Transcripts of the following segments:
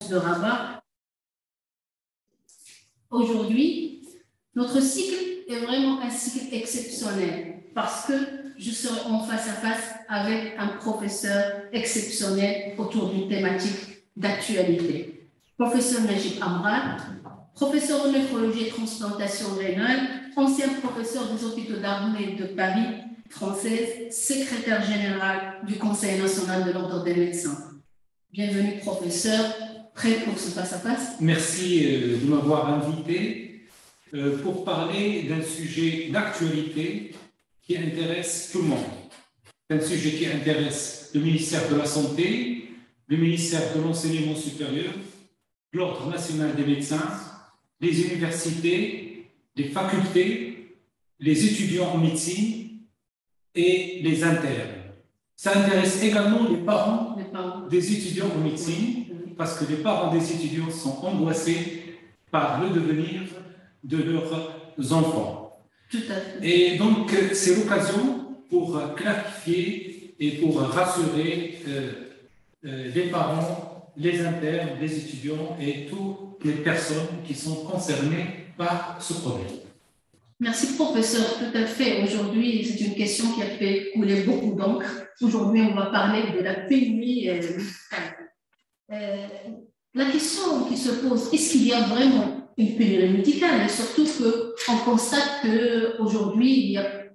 de Rabat. Aujourd'hui, notre cycle est vraiment un cycle exceptionnel parce que je serai en face à face avec un professeur exceptionnel autour d'une thématique d'actualité. Professeur Najib Amral, professeur en néphrologie et transplantation rénale, ancien professeur des hôpitaux d'armée de Paris française, secrétaire général du Conseil national de l'ordre des médecins. Bienvenue, professeur, prêt pour ce face-à-face? Merci de m'avoir invité pour parler d'un sujet d'actualité qui intéresse tout le monde. C'est un sujet qui intéresse le ministère de la Santé, le ministère de l'Enseignement supérieur, l'Ordre national des médecins, les universités, les facultés, les étudiants en médecine et les internes. Ça intéresse également les parents des étudiants en médecine, parce que les parents des étudiants sont angoissés par le devenir de leurs enfants. Tout à fait. Et donc, c'est l'occasion pour clarifier et pour rassurer les parents, les internes, les étudiants et toutes les personnes qui sont concernées par ce problème. Merci, professeur. Tout à fait. Aujourd'hui, c'est une question qui a fait couler beaucoup d'encre. Aujourd'hui, on va parler de la pénurie médicale. La question qui se pose, est-ce qu'il y a vraiment une pénurie médicale? Et surtout qu'on constate qu'aujourd'hui, il y a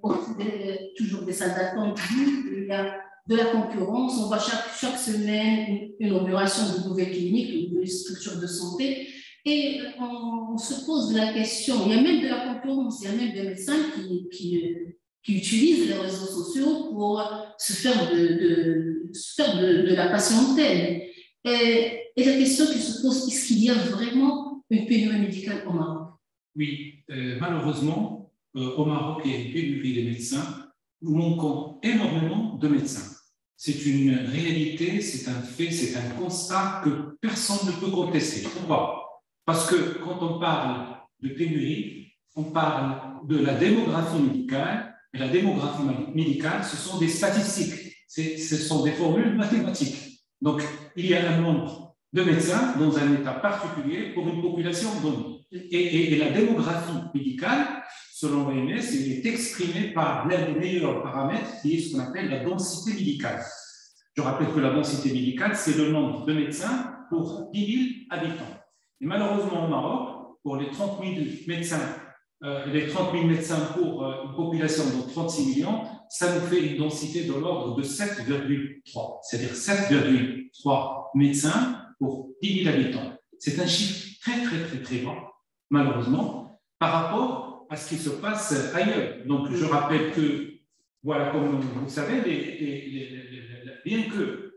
toujours des salles d'attente, il y a de la concurrence. On voit chaque semaine une inauguration de nouvelles cliniques, de nouvelles structures de santé. Et on se pose la question, il y a même de la concurrence, il y a même des médecins qui utilisent les réseaux sociaux pour se faire de la patientèle. Et la question qui se pose, est-ce qu'il y a vraiment une pénurie médicale au Maroc? Oui, malheureusement, au Maroc, il y a une pénurie des médecins. Nous manquons énormément de médecins. C'est une réalité, c'est un fait, c'est un constat que personne ne peut contester. Pourquoi? Parce que quand on parle de pénurie, on parle de la démographie médicale, et la démographie médicale, ce sont des statistiques, ce sont des formules mathématiques. Donc, il y a un nombre de médecins dans un état particulier pour une population donnée. Et la démographie médicale, selon l'OMS, elle est exprimée par l'un des meilleurs paramètres, qui est ce qu'on appelle la densité médicale. Je rappelle que la densité médicale, c'est le nombre de médecins pour 10 000 habitants. Et malheureusement, au Maroc, pour les 30 000 médecins, pour une population de 36 millions, ça nous fait une densité de l'ordre de 7,3, c'est-à-dire 7,3 médecins pour 10 000 habitants. C'est un chiffre très bas, malheureusement, par rapport à ce qui se passe ailleurs. Donc, je rappelle que, voilà, comme vous le savez, bien que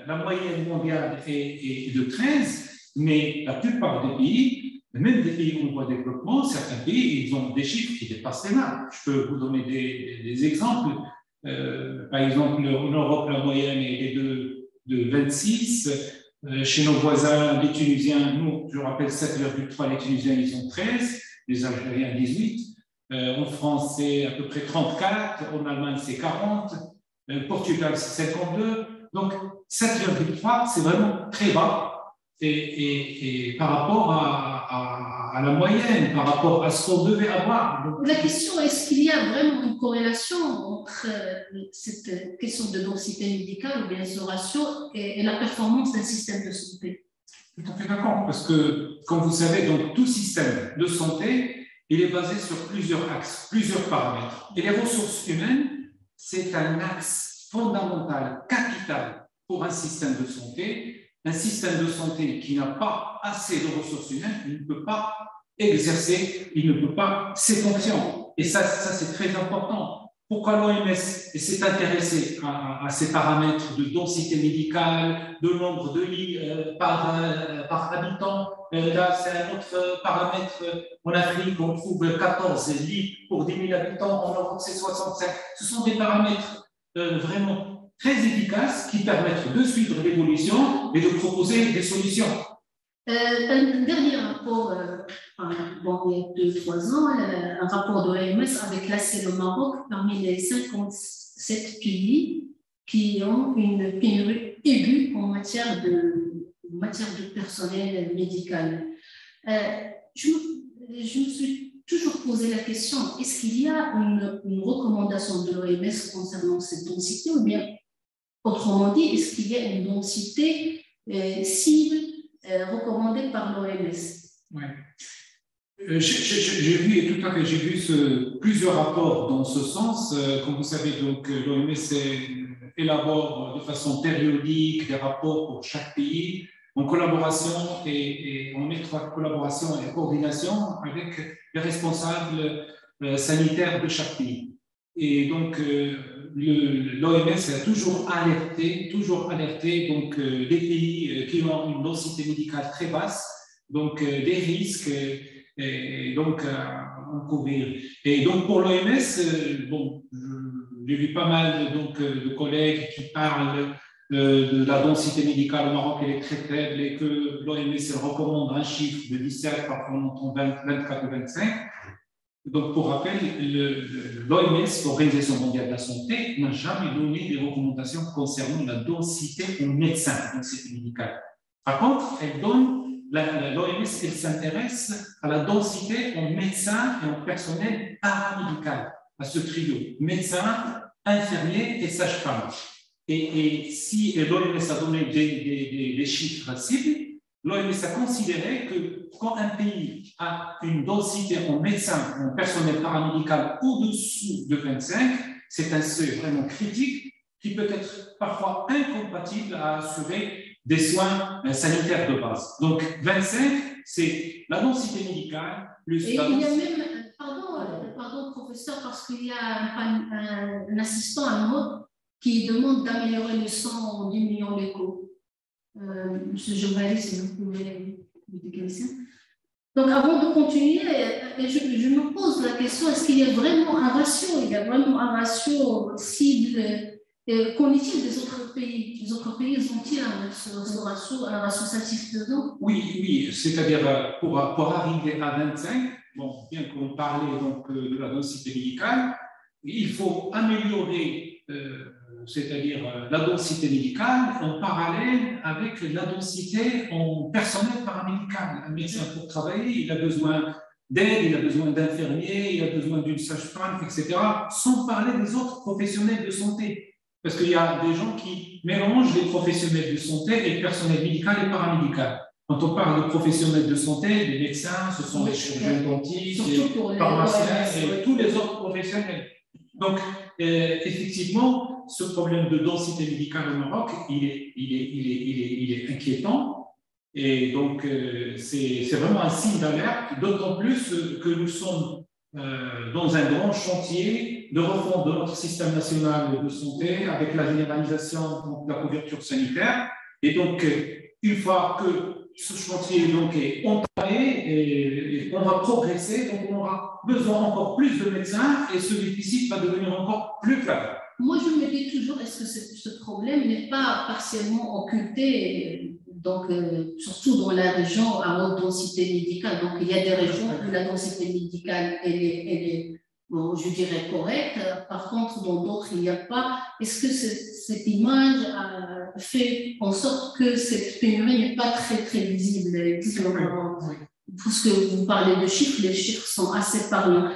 la moyenne mondiale est de 13, mais la plupart des pays, même des pays en voie de développement, certains pays, ils ont des chiffres qui dépassent les 20. Je peux vous donner des exemples. Par exemple, en Europe, la moyenne est de 26. Chez nos voisins, les Tunisiens, nous, je rappelle 7,3, les Tunisiens, ils ont 13, les Algériens, 18. En France, c'est à peu près 34. En Allemagne, c'est 40. Portugal, c'est 52. Donc, 7,3, c'est vraiment très bas. Et par rapport à la moyenne, par rapport à ce qu'on devait avoir. Donc, la question, est-ce qu'il y a vraiment une corrélation entre cette question de densité médicale ou bien ce ratio et la performance d'un système de santé? Tout à fait d'accord, parce que, comme vous savez, donc, tout système de santé, il est basé sur plusieurs axes, plusieurs paramètres. Et les ressources humaines, c'est un axe fondamental, capital pour un système de santé. Un système de santé qui n'a pas assez de ressources humaines, il ne peut pas exercer, il ne peut pas ses fonctions. Et ça c'est très important. Pourquoi l'OMS s'est intéressée à ces paramètres de densité médicale, de nombre de lits par habitant? Là, c'est un autre paramètre. En Afrique, on trouve 14 lits pour 10 000 habitants. En Europe, c'est 65. Ce sont des paramètres vraiment très efficaces qui permettent de suivre l'évolution et de proposer des solutions. Un dernier rapport, il y a 2-3 ans, un rapport de l'OMS avait classé le Maroc parmi les 57 pays qui ont une pénurie aiguë en matière de matière de personnel médical. Je me suis toujours posé la question, est-ce qu'il y a une recommandation de l'OMS concernant cette densité, ou bien, autrement dit, est-ce qu'il y a une densité cible recommandée par l'OMS? Oui. J'ai vu, et tout à fait, j'ai vu plusieurs rapports dans ce sens. Comme vous savez, donc l'OMS élabore de façon périodique des rapports pour chaque pays, en collaboration et en étroite collaboration et coordination avec les responsables sanitaires de chaque pays. Et donc, l'OMS a toujours alerté donc, les pays qui ont une densité médicale très basse, donc des risques et donc à encourir. Et donc, pour l'OMS, bon, j'ai vu pas mal donc, de collègues qui parlent de la densité médicale au Maroc, elle est très faible et que l'OMS recommande un chiffre de 17, parfois on entend 24 ou 25. Donc, pour rappel, l'OMS, l'Organisation mondiale de la santé, n'a jamais donné des recommandations concernant la densité en médecins, la densité médicale. Par contre, l'OMS, elle s'intéresse à la densité en médecins et en personnel paramédical, à ce trio, médecins, infirmiers et sages-femmes. Et si l'OMS a donné des chiffres cibles, l'OMS a considéré que quand un pays a une densité en médecins, en personnel paramédical au-dessous de 25, c'est un seuil vraiment critique qui peut être parfois incompatible à assurer des soins sanitaires de base. Donc 25, c'est la densité médicale plus et la il y a même, pardon professeur, parce qu'il y a un assistant à mode qui demande d'améliorer le sang en diminuant l'écho. Monsieur Jovaly, si vous pouvez m'expliquer ça. Donc, avant de continuer, je me pose la question, est-ce qu'il y a vraiment un ratio cible qu'en est-il des autres pays? Les autres pays, ont-ils un ratio satisfaisant? Oui, c'est-à-dire pour arriver à 25, bon, bien qu'on parlait donc de la densité médicale, il faut améliorer c'est-à-dire la densité médicale en parallèle avec la densité en personnel paramédical. Un médecin pour travailler, il a besoin d'aide, il a besoin d'infirmiers, il a besoin d'une sage-femme, etc., sans parler des autres professionnels de santé. Parce qu'il y a des gens qui mélangent les professionnels de santé et le personnel médical et paramédical. Quand on parle de professionnels de santé, les médecins, ce sont les chirurgiens dentistes, les pharmaciens et tous les autres professionnels. Donc, effectivement, ce problème de densité médicale au Maroc, il est inquiétant. Et donc, c'est vraiment un signe d'alerte, d'autant plus que nous sommes dans un grand chantier de refonte de notre système national de santé avec la généralisation de la couverture sanitaire. Et donc, une fois que ce chantier donc, est entamé et on va progresser, donc on aura besoin encore plus de médecins et ce déficit va devenir encore plus faible. Moi, je me dis toujours, est-ce que ce problème n'est pas partiellement occulté, donc, surtout dans la région à haute densité médicale? Donc, il y a des régions où la densité médicale elle est bon, je dirais correcte. Par contre, dans d'autres, il n'y a pas. Est-ce que cette image fait en sorte que cette pénurie n'est pas très visible? Puisque vous parlez de chiffres, les chiffres sont assez parlants.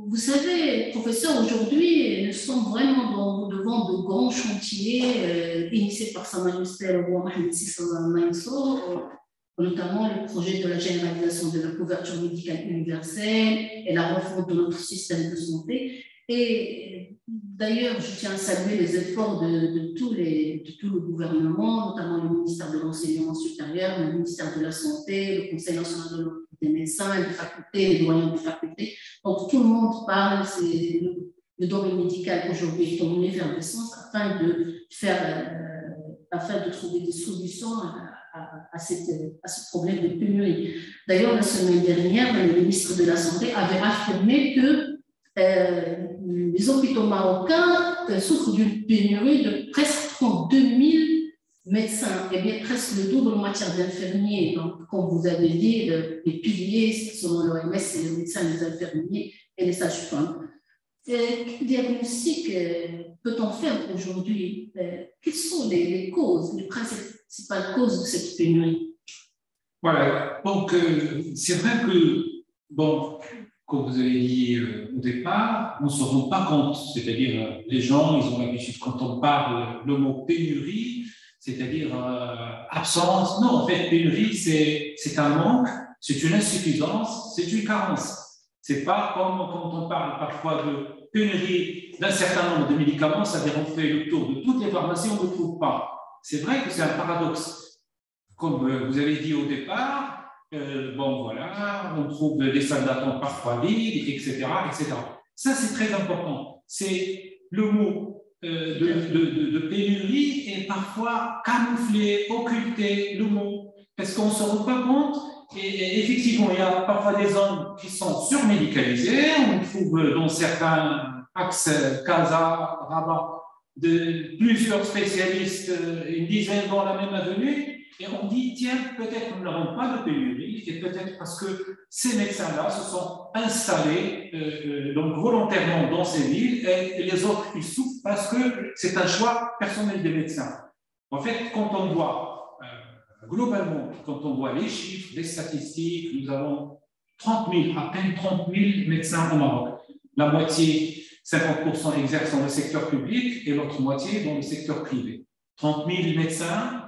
Vous savez, professeur, aujourd'hui, nous sommes vraiment devant de grands chantiers initiés par Sa Majesté le roi Mohamed VI Mansour, notamment le projet de la généralisation de la couverture médicale universelle et la refonte de notre système de santé. Et d'ailleurs, je tiens à saluer les efforts de tout le gouvernement, notamment le ministère de l'Enseignement supérieur, le ministère de la Santé, le Conseil national de l'ordre des médecins, les facultés, les doyens de facultés. Donc, tout le monde parle, le domaine médical aujourd'hui est en effervescence afin de trouver des solutions à ce problème de pénurie. D'ailleurs, la semaine dernière, le ministre de la Santé avait affirmé que les hôpitaux marocains souffrent d'une pénurie de presque 32 000 médecins, et bien presque le double en matière d'infirmiers. Donc, comme vous avez dit, les piliers, selon l'OMS, c'est les médecins, les infirmiers et les sages-femmes. Quel diagnostic peut-on faire aujourd'hui? Quelles sont les causes, les principales causes de cette pénurie? Voilà, donc c'est vrai que, bon, comme vous avez dit au départ, on ne se rend pas compte, c'est-à-dire les gens, ils ont l'habitude, quand on parle le mot pénurie, c'est-à-dire absence, non, en fait, pénurie, c'est un manque, c'est une insuffisance, c'est une carence. C'est pas comme quand on parle parfois de pénurie d'un certain nombre de médicaments, c'est-à-dire on fait le tour de toutes les pharmacies, on ne le trouve pas. C'est vrai que c'est un paradoxe. Comme vous avez dit au départ, bon voilà, on trouve des salles d'attente parfois vides, etc., etc. Ça, c'est très important. C'est le mot de pénurie est parfois camouflé, occulté, le mot, parce qu'on ne se rend pas compte. Et effectivement, il y a parfois des hommes qui sont surmédicalisés. On trouve dans certains axes, Casa, Rabat, de plusieurs spécialistes, une dizaine dans la même avenue. Et on dit, tiens, peut-être nous n'avons pas de pénurie, et peut-être parce que ces médecins-là se sont installés donc volontairement dans ces villes, et les autres, ils souffrent parce que c'est un choix personnel des médecins. En fait, quand on voit, globalement, quand on voit les chiffres, les statistiques, nous avons 30 000, à peine 30 000 médecins au Maroc. La moitié, 50% exercent dans le secteur public, et l'autre moitié dans le secteur privé. 30 000 médecins,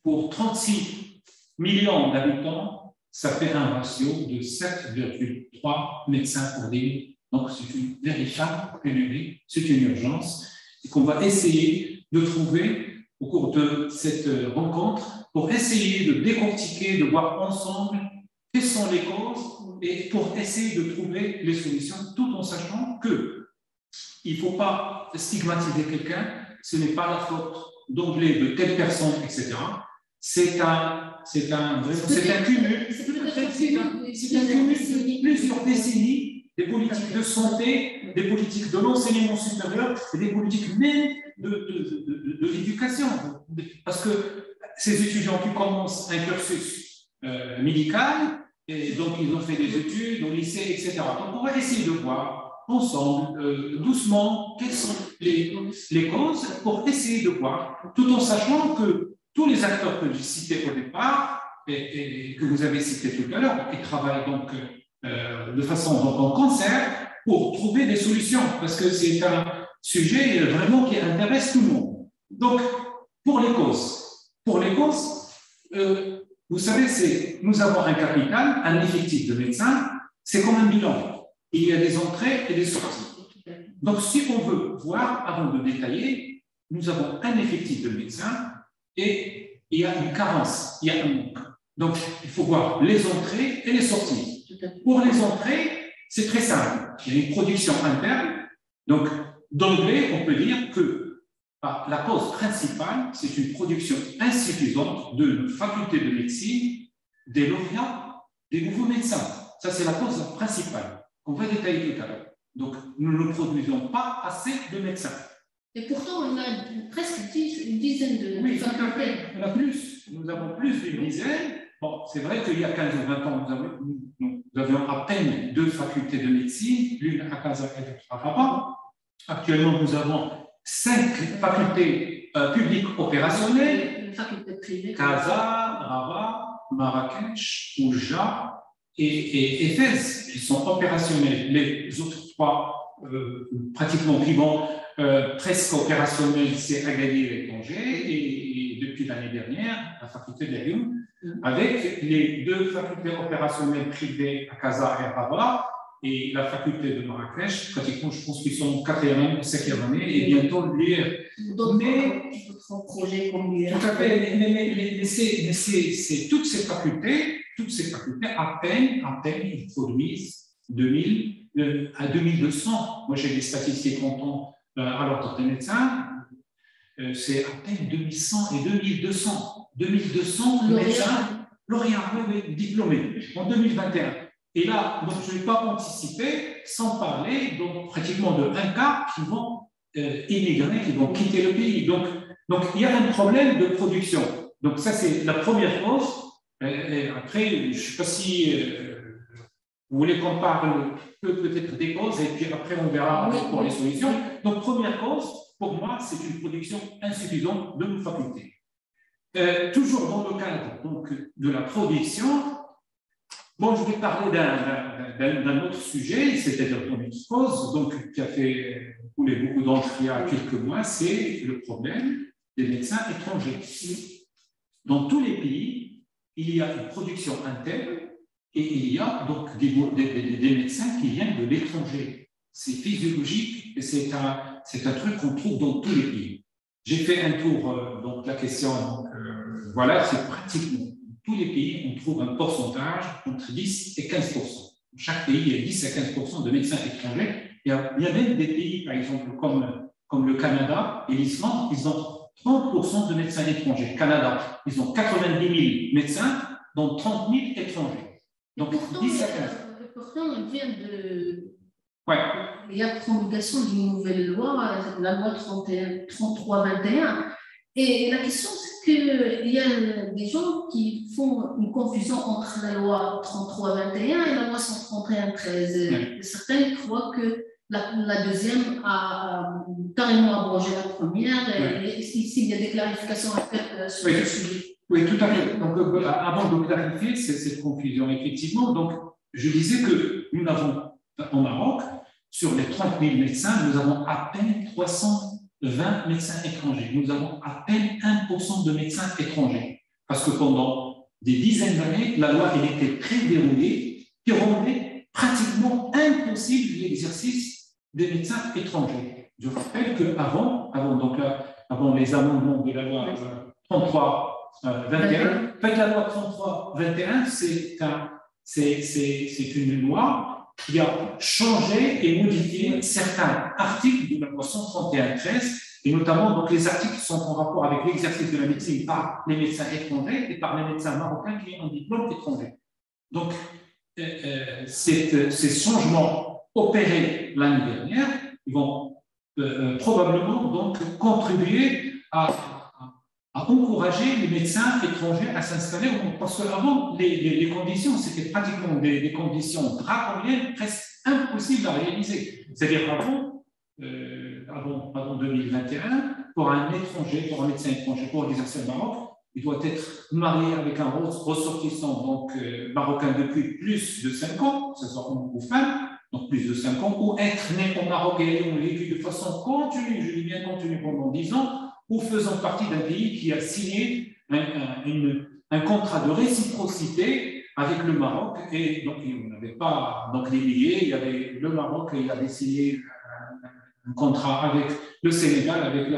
pour 36 millions d'habitants, ça fait un ratio de 7,3 médecins pour 10 000. Donc, c'est une véritable pénurie, c'est une urgence, et qu'on va essayer de trouver au cours de cette rencontre pour essayer de décortiquer, de voir ensemble quelles sont les causes et pour essayer de trouver les solutions, tout en sachant qu'il ne faut pas stigmatiser quelqu'un, ce n'est pas la faute d'emblée de telle personne, etc. C'est un cumul, de plusieurs décennies, des politiques de santé, des politiques de l'enseignement supérieur et des politiques même de l'éducation. Parce que ces étudiants qui commencent un cursus médical, et donc ils ont fait des études au lycée, etc. Donc on va essayer de voir ensemble, doucement, quelles sont les causes pour essayer de voir, tout en sachant que tous les acteurs que j'ai cités au départ et que vous avez cités tout à l'heure, qui travaillent donc de façon en concert pour trouver des solutions, parce que c'est un sujet vraiment qui intéresse tout le monde. Donc, pour les causes, vous savez, nous avons un capital, un effectif de médecins, c'est comme un bilan. Il y a des entrées et des sorties. Donc, si on veut voir, avant de détailler, nous avons un effectif de médecins, et il y a une carence, il y a un manque. Donc, il faut voir les entrées et les sorties. Pour les entrées, c'est très simple. Il y a une production interne. Donc, d'emblée, on peut dire que la cause principale, c'est une production insuffisante de notre faculté de médecine, des lauréats, des nouveaux médecins. Ça, c'est la cause principale qu'on va détailler tout à l'heure. Donc, nous ne produisons pas assez de médecins. Et pourtant, on a presque une dizaine de facultés. On a plus. Nous avons plus d'une dizaine. Bon, c'est vrai qu'il y a 15 ou 20 ans, nous avions à peine 2 facultés de médecine, l'une à Casa et l'autre à Rabat. Actuellement, nous avons 5 facultés publiques opérationnelles. Une faculté privée. Casa, Rabat, Marrakech, Oujda et Fès. Ils sont opérationnels. Les autres 3, pratiquement vivants, presque opérationnel, c'est Agadir et Tanger, et depuis l'année dernière, la faculté de Lyon, avec les 2 facultés opérationnelles privées à Casa et à Rabat, et la faculté de Marrakech, pratiquement, je pense qu'ils sont en 4e ou 5e année, et bientôt l'UR. D'autres projets comme l'UR. Tout à fait, mais c'est toutes ces facultés, à peine, ils produisent 2000 à 2200. Moi, j'ai des statistiques comptant à l'ordre des médecins, c'est à peine 2100 et 2200. 2200 médecins lauréats, diplômés en 2021. Et là, donc, je ne vais pas anticiper, sans parler donc, pratiquement de un quart qui vont immigrer, qui vont quitter le pays. Donc, il y a un problème de production. Donc, ça, c'est la première cause. Et après, je ne sais pas si Vous voulez qu'on parle peut-être des causes et puis après on verra pour les solutions. Donc, première cause, pour moi, c'est une production insuffisante de nos facultés. Toujours dans le cadre donc, de la production, bon, je vais parler d'un autre sujet, c'est-à-dire une autre cause donc, qui a fait couler beaucoup d'encre il y a quelques mois, c'est le problème des médecins étrangers. Dans tous les pays, il y a une production interne et il y a donc des médecins qui viennent de l'étranger. C'est physiologique et c'est un truc qu'on trouve dans tous les pays. J'ai fait un tour, donc la question, voilà, c'est pratiquement dans tous les pays, on trouve un pourcentage entre 10 et 15%. Dans chaque pays, il y a 10 à 15% de médecins étrangers. Il y a même des pays, par exemple, comme le Canada et l'Islande, ils ont 30% de médecins étrangers. Canada, ils ont 90 000 médecins, dont 30 000 étrangers. Donc, pourtant, 10 à 15. Pourtant, on vient de... Ouais. Il y a promulgation d'une nouvelle loi, la loi 33-21. Et la question, c'est qu'il y a des gens qui font une confusion entre la loi 33-21 et la loi 131-13. Ouais. Certains croient que la deuxième a carrément abrogé la première. Ouais. Et ici, il y a des clarifications à faire sur ce sujet. Oui, tout à fait. Donc, avant de clarifier cette confusion, effectivement, donc, je disais que nous avons, au Maroc, sur les 30 000 médecins, nous avons à peine 320 médecins étrangers. Nous avons à peine 1% de médecins étrangers. Parce que pendant des dizaines d'années, la loi elle était très déroulée, qui rendait pratiquement impossible l'exercice des médecins étrangers. Je rappelle qu'avant les amendements de la loi 33-21, en fait, la loi 33-21, c'est une loi qui a changé et modifié certains articles de la loi 131-13, et notamment donc, les articles qui sont en rapport avec l'exercice de la médecine par les médecins étrangers et par les médecins marocains qui ont un diplôme étranger. Donc, ces changements opérés l'année dernière vont probablement donc, contribuer à encourager les médecins étrangers à s'installer au monde. Parce qu'avant, les conditions, c'était pratiquement des conditions draconiennes, presque impossibles à réaliser. C'est-à-dire avant 2021, pour un médecin étranger, pour exercer au Maroc, il doit être marié avec un ressortissant donc, marocain depuis plus de 5 ans, que ce soit homme ou femme, donc plus de 5 ans, ou être né au Maroc et ayant vécu de façon continue, je dis bien continue pendant 10 ans, ou faisant partie d'un pays qui a signé un contrat de réciprocité avec le Maroc, et donc on n'avait pas donc, les liés, il y avait le Maroc, il avait signé un contrat avec le Sénégal, avec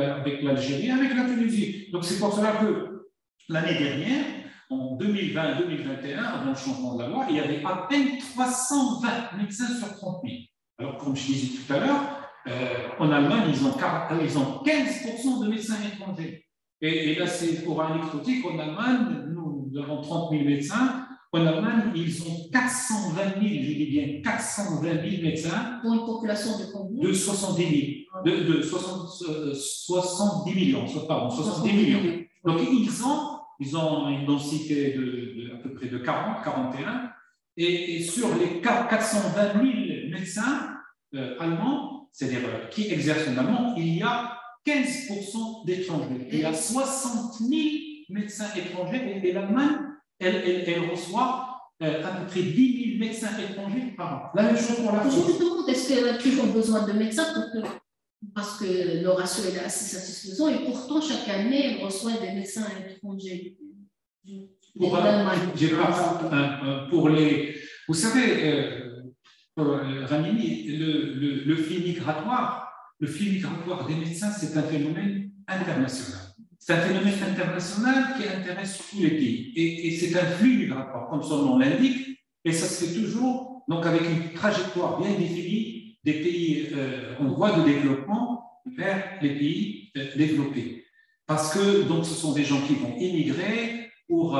l'Algérie, avec la Tunisie. Donc c'est pour cela que l'année dernière, en 2020-2021, avant le changement de la loi, il y avait à peine 320 médecins sur 30 000. Alors comme je disais tout à l'heure, en Allemagne, ils ont 15% de médecins étrangers. Et là, c'est pour un anecdotique, en Allemagne, nous avons 30 000 médecins. En Allemagne, ils ont 420 000, je dis bien 420 000 médecins. Pour une population de combien? De 70 000. De 70 millions, pardon, 70 millions. Donc, ils ont une densité à peu près de 40, 41. Et sur les 420 000 médecins allemands, c'est-à-dire qui exercent en allemand, il y a 15% d'étrangers. Il y a 60 000 médecins étrangers et l'Allemagne, elle reçoit à peu près 10 000 médecins étrangers par an. La même chose pour la France. Je me demande, est-ce qu'elle a toujours besoin de médecins parce que le ratio est assez satisfaisant et pourtant chaque année, elle reçoit des médecins étrangers. Pour les... Vous savez, Ramini, le flux migratoire des médecins, c'est un phénomène international. C'est un phénomène international qui intéresse tous les pays. Et c'est un flux migratoire, comme son nom l'indique, et ça se fait toujours donc, avec une trajectoire bien définie des pays en voie de développement vers les pays développés. Parce que donc, ce sont des gens qui vont immigrer pour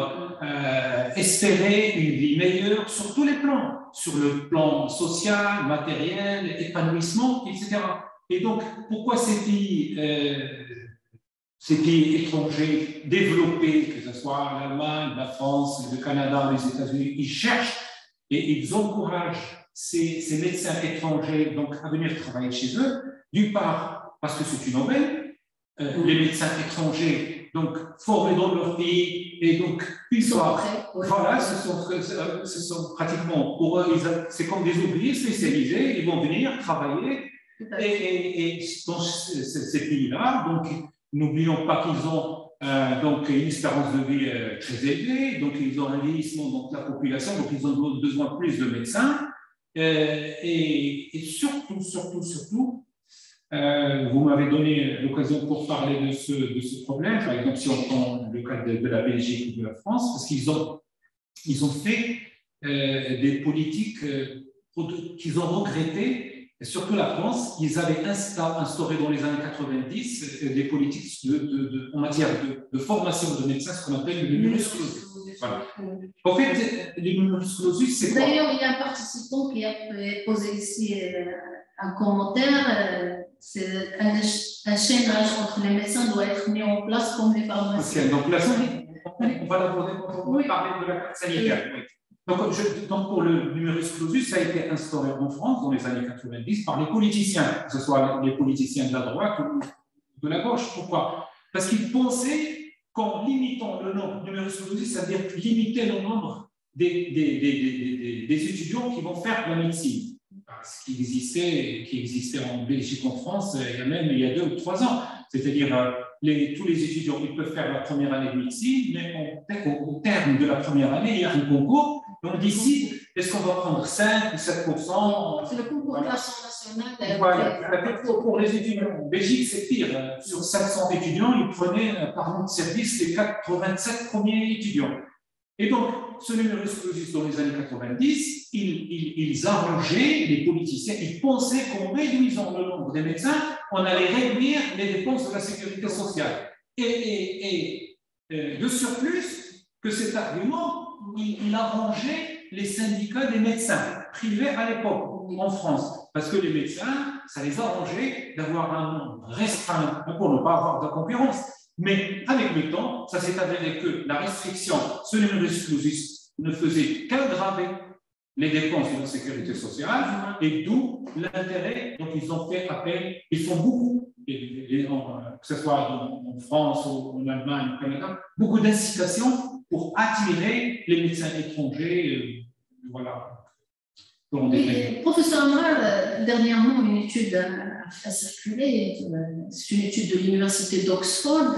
espérer une vie meilleure sur tous les plans, sur le plan social, matériel, épanouissement, etc. Et donc, pourquoi ces pays étrangers développés, que ce soit l'Allemagne, la France, le Canada, les États-Unis, ils cherchent et ils encouragent ces médecins étrangers donc, à venir travailler chez eux, d'une part parce que c'est une aubaine, les médecins étrangers donc formés dans leur pays et donc une fois, voilà, ce sont pratiquement pour eux, c'est comme des ouvriers spécialisés, ils vont venir travailler et dans ces pays-là, donc n'oublions pas qu'ils ont donc une espérance de vie très élevée, donc ils ont un vieillissement de la population, donc ils ont besoin de plus de médecins et surtout, vous m'avez donné l'occasion pour parler de ce problème, par exemple si on prend le cas de la Belgique ou de la France, parce qu'ils ont fait des politiques qu'ils ont regrettées. Et surtout la France, ils avaient instauré dans les années 90 des politiques en matière de formation de médecins, ce qu'on appelle le numerus clausus. Voilà. En fait, le numerus clausus, c'est quoi? D'ailleurs, il y a un participant qui a posé ici un commentaire. C'est un chaînage entre les médecins doit être mis en place comme les pharmaciens. Donc là, on va l'aborder quand on va parler de la carte sanitaire. Oui. Donc, pour le numerus clausus, ça a été instauré en France dans les années 90 par les politiciens, que ce soit les politiciens de la droite ou de la gauche. Pourquoi? Parce qu'ils pensaient qu'en limitant le nombre, numerus clausus, c'est-à-dire limiter le nombre des étudiants qui vont faire la médecine. Ce qui existait en Belgique, en France, il y a 2 ou 3 ans. C'est-à-dire, tous les étudiants, ils peuvent faire la première année de médecine, mais au terme de la première année, il y a un concours. On décide, est-ce qu'on va prendre 5 ou 7%? C'est le concours de l'action nationale. Voilà. Pour les étudiants en Belgique, c'est pire. Sur 500 étudiants, ils prenaient par notre service les 87 premiers étudiants. Et donc, ce numerus clausus dans les années 90, ils arrangeaient, les politiciens, ils pensaient qu'en réduisant le nombre des médecins, on allait réduire les dépenses de la sécurité sociale. Et de surplus, que cet argument, il arrangeait les syndicats des médecins privés à l'époque en France. Parce que les médecins, ça les arrangeait d'avoir un nombre restreint pour ne pas avoir de concurrence. Mais avec le temps, ça s'est avéré que la restriction, ce numerus clausus, ne faisait qu'aggraver les dépenses de la sécurité sociale, et d'où l'intérêt. Donc, ils ont fait appel, ils font beaucoup, que ce soit en France ou en Allemagne, au Canada, beaucoup d'incitations pour attirer les médecins étrangers. Voilà. Professeur Amral, dernièrement, une étude a circulé, c'est une étude de l'Université d'Oxford.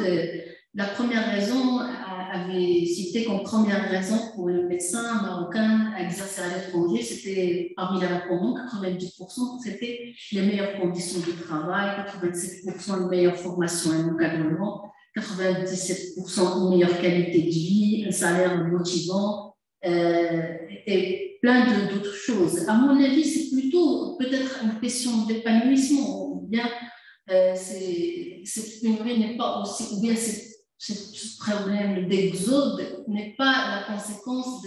La première raison avait cité comme première raison pour le médecin marocain à exercer à l'étranger, c'était parmi les répondants, 90%, c'était les meilleures conditions de travail, 87% une meilleure formation et encadrement, 97% une meilleure qualité de vie, un salaire motivant et plein d'autres choses. À mon avis, c'est plutôt peut-être une question d'épanouissement, ou bien cette pénurie n'est pas aussi, ou bien ce problème d'exode n'est pas la conséquence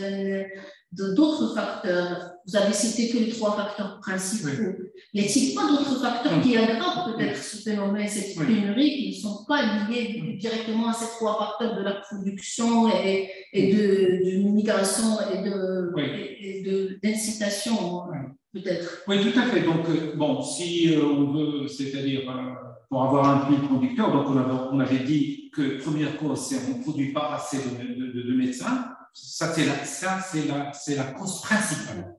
d'autres facteurs. Vous avez cité que les 3 facteurs principaux. Oui. Y a-t-il pas d'autres facteurs qui aggravent peut-être ce phénomène, cette pénurie, qui ne sont pas liés directement à ces 3 facteurs de la production et de migration et d'incitation, peut-être? Oui, tout à fait. Donc, bon, si on veut, c'est-à-dire pour avoir un fil conducteur, donc on avait dit que première cause, c'est qu'on ne produit pas assez de médecins. Ça, c'est la cause principale.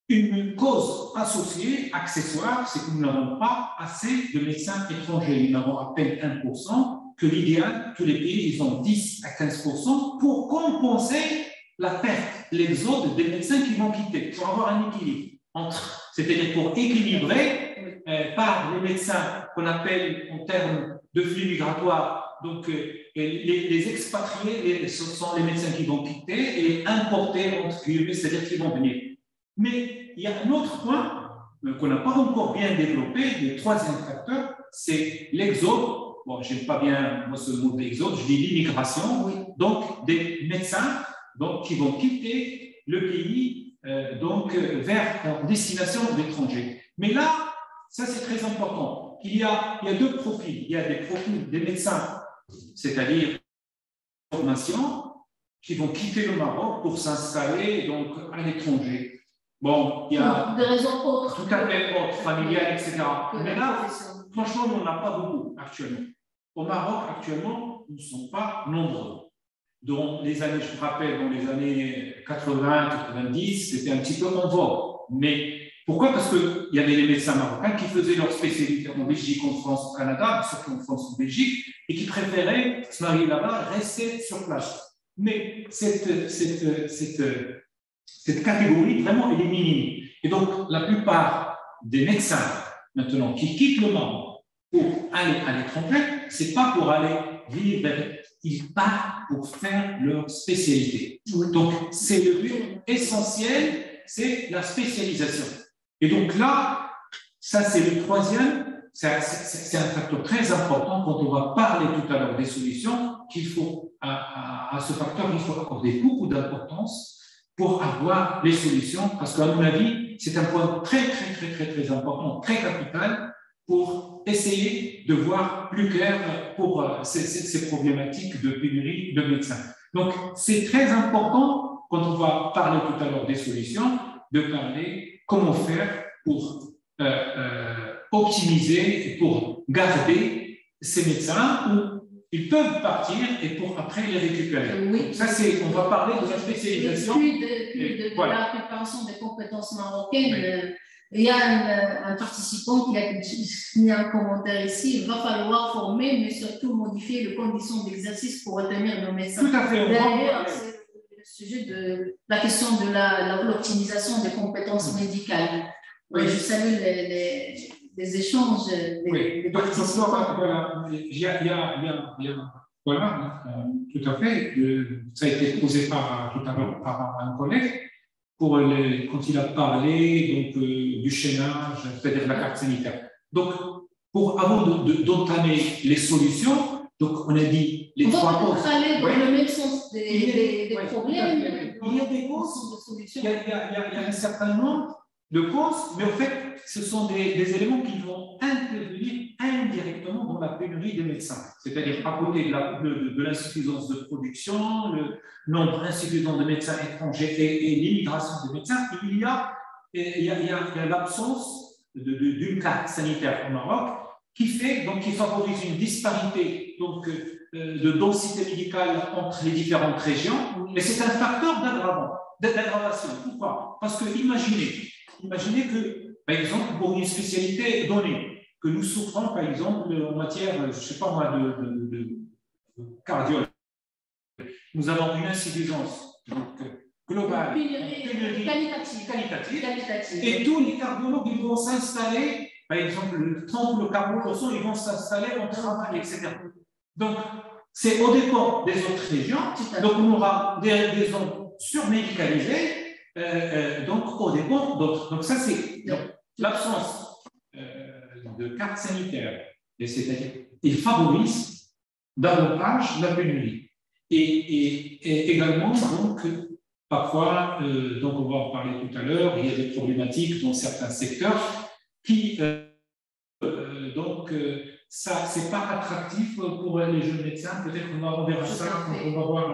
Une cause associée, accessoire, c'est que nous n'avons pas assez de médecins étrangers. Nous n'avons à peine 1%, que l'idéal, tous les pays, ils ont 10 à 15% pour compenser la perte, l'exode des médecins qui vont quitter, pour avoir un équilibre entre, c'est-à-dire pour équilibrer par les médecins qu'on appelle en termes de flux migratoires, donc les expatriés, ce sont les médecins qui vont quitter et importer, entre guillemets, c'est-à-dire qui vont venir. Mais il y a un autre point qu'on n'a pas encore bien développé, le 3e facteur, c'est l'exode. Bon, je n'aime pas bien moi, ce mot d'exode, je dis l'immigration, donc des médecins donc, qui vont quitter le pays vers destination d'étrangers. Mais là, ça c'est très important. Il y a 2 profils. Il y a des profils des médecins, c'est-à-dire formation, qui vont quitter le Maroc pour s'installer donc à l'étranger. Bon, il y a des raisons autres. Tout à fait autres, familiales, etc. Mais là, franchement, on n'en a pas beaucoup actuellement. Au Maroc, actuellement, nous ne sommes pas nombreux. Dans les années, je me rappelle, dans les années 80, 90, c'était un petit peu en vogue. Mais pourquoi? Parce qu'il y avait les médecins marocains qui faisaient leur spécialité en Belgique, en France, au Canada, surtout en France, en Belgique, et qui préféraient se marier là-bas, rester sur place. Mais cette catégorie, vraiment, elle est minime. Et donc, la plupart des médecins, maintenant, qui quittent le Maroc pour aller à l'étranger, ce n'est pas pour aller vivre, ils partent pour faire leur spécialité. Donc, c'est le but essentiel, c'est la spécialisation. Et donc là, ça c'est le troisième, c'est un facteur très important quand on va parler tout à l'heure des solutions, qu'il faut, à ce facteur, il faut accorder beaucoup d'importance pour avoir les solutions, parce qu'à mon avis, c'est un point très important, très capital, pour essayer de voir plus clair pour ces problématiques de pénurie de médecins. Donc, c'est très important, quand on va parler tout à l'heure des solutions, de parler comment faire pour optimiser et pour garder ces médecins où ils peuvent partir et pour après les récupérer. Oui. Ça, on va parler de la spécialisation. Puis de voilà. La préparation des compétences marocaines. Oui. Il y a un participant qui a mis un commentaire ici. Il va falloir former, mais surtout modifier les conditions d'exercice pour retenir nos médecins. Tout à fait. D'ailleurs, c'est le sujet de la question de l'optimisation des compétences médicales. Oui. Je salue les échanges des participants. Voilà, tout à fait. Ça a été posé tout à l'heure par un collègue. Quand il a parlé donc, du chaînage, c'est-à-dire la carte sanitaire. Donc, avant d'entamer les solutions, donc on a dit les trois causes. On va aller dans le même sens des problèmes. Il y a des causes, de solutions. Il y a un certain nombre de causes, mais en fait, ce sont des éléments qui vont intervenir indirectement dans la pénurie des médecins. C'est-à-dire à côté de l'insuffisance de production, le nombre insuffisant de médecins étrangers et l'immigration de médecins, il y a l'absence d'une carte sanitaire au Maroc qui favorise une disparité de densité médicale entre les différentes régions, et c'est un facteur d'aggravation. Pourquoi? Parce que imaginez que, par exemple, pour une spécialité donnée, que nous souffrons, par exemple, en matière, je ne sais pas moi, de cardiologie. Nous avons une insuffisance globale, qualitative. Et tous les cardiologues ils vont s'installer, par exemple, le 30 ou le 40%, ils vont s'installer en travail, etc. Donc, c'est au dépend des autres régions. Donc, on aura des zones surmédicalisées, donc au dépend d'autres. Donc, ça, c'est l'absence de carte sanitaire, c'est-à-dire il favorise davantage la pénurie. Et également, donc, parfois, donc on va en parler tout à l'heure, il y a des problématiques dans certains secteurs qui, ça, c'est pas attractif pour les jeunes médecins. Peut-être qu'on verra ça quand on va voir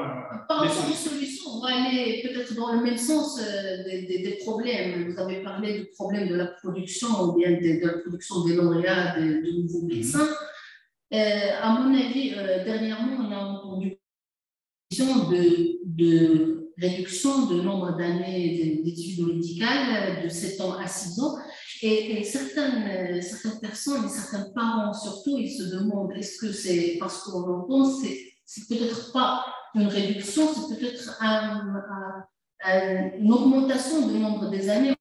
par rapport aux solutions. On va aller peut-être dans le même sens des problèmes. Vous avez parlé du problème de la production ou bien de la production des lauréats de nouveaux médecins. À mon avis, dernièrement, on a entendu de réduction de nombre d'années d'études médicales de 7 ans à 6 ans. Et certaines personnes et certains parents surtout, ils se demandent est-ce que c'est parce qu'on entend, c'est peut-être pas une réduction, c'est peut-être une augmentation du nombre des années.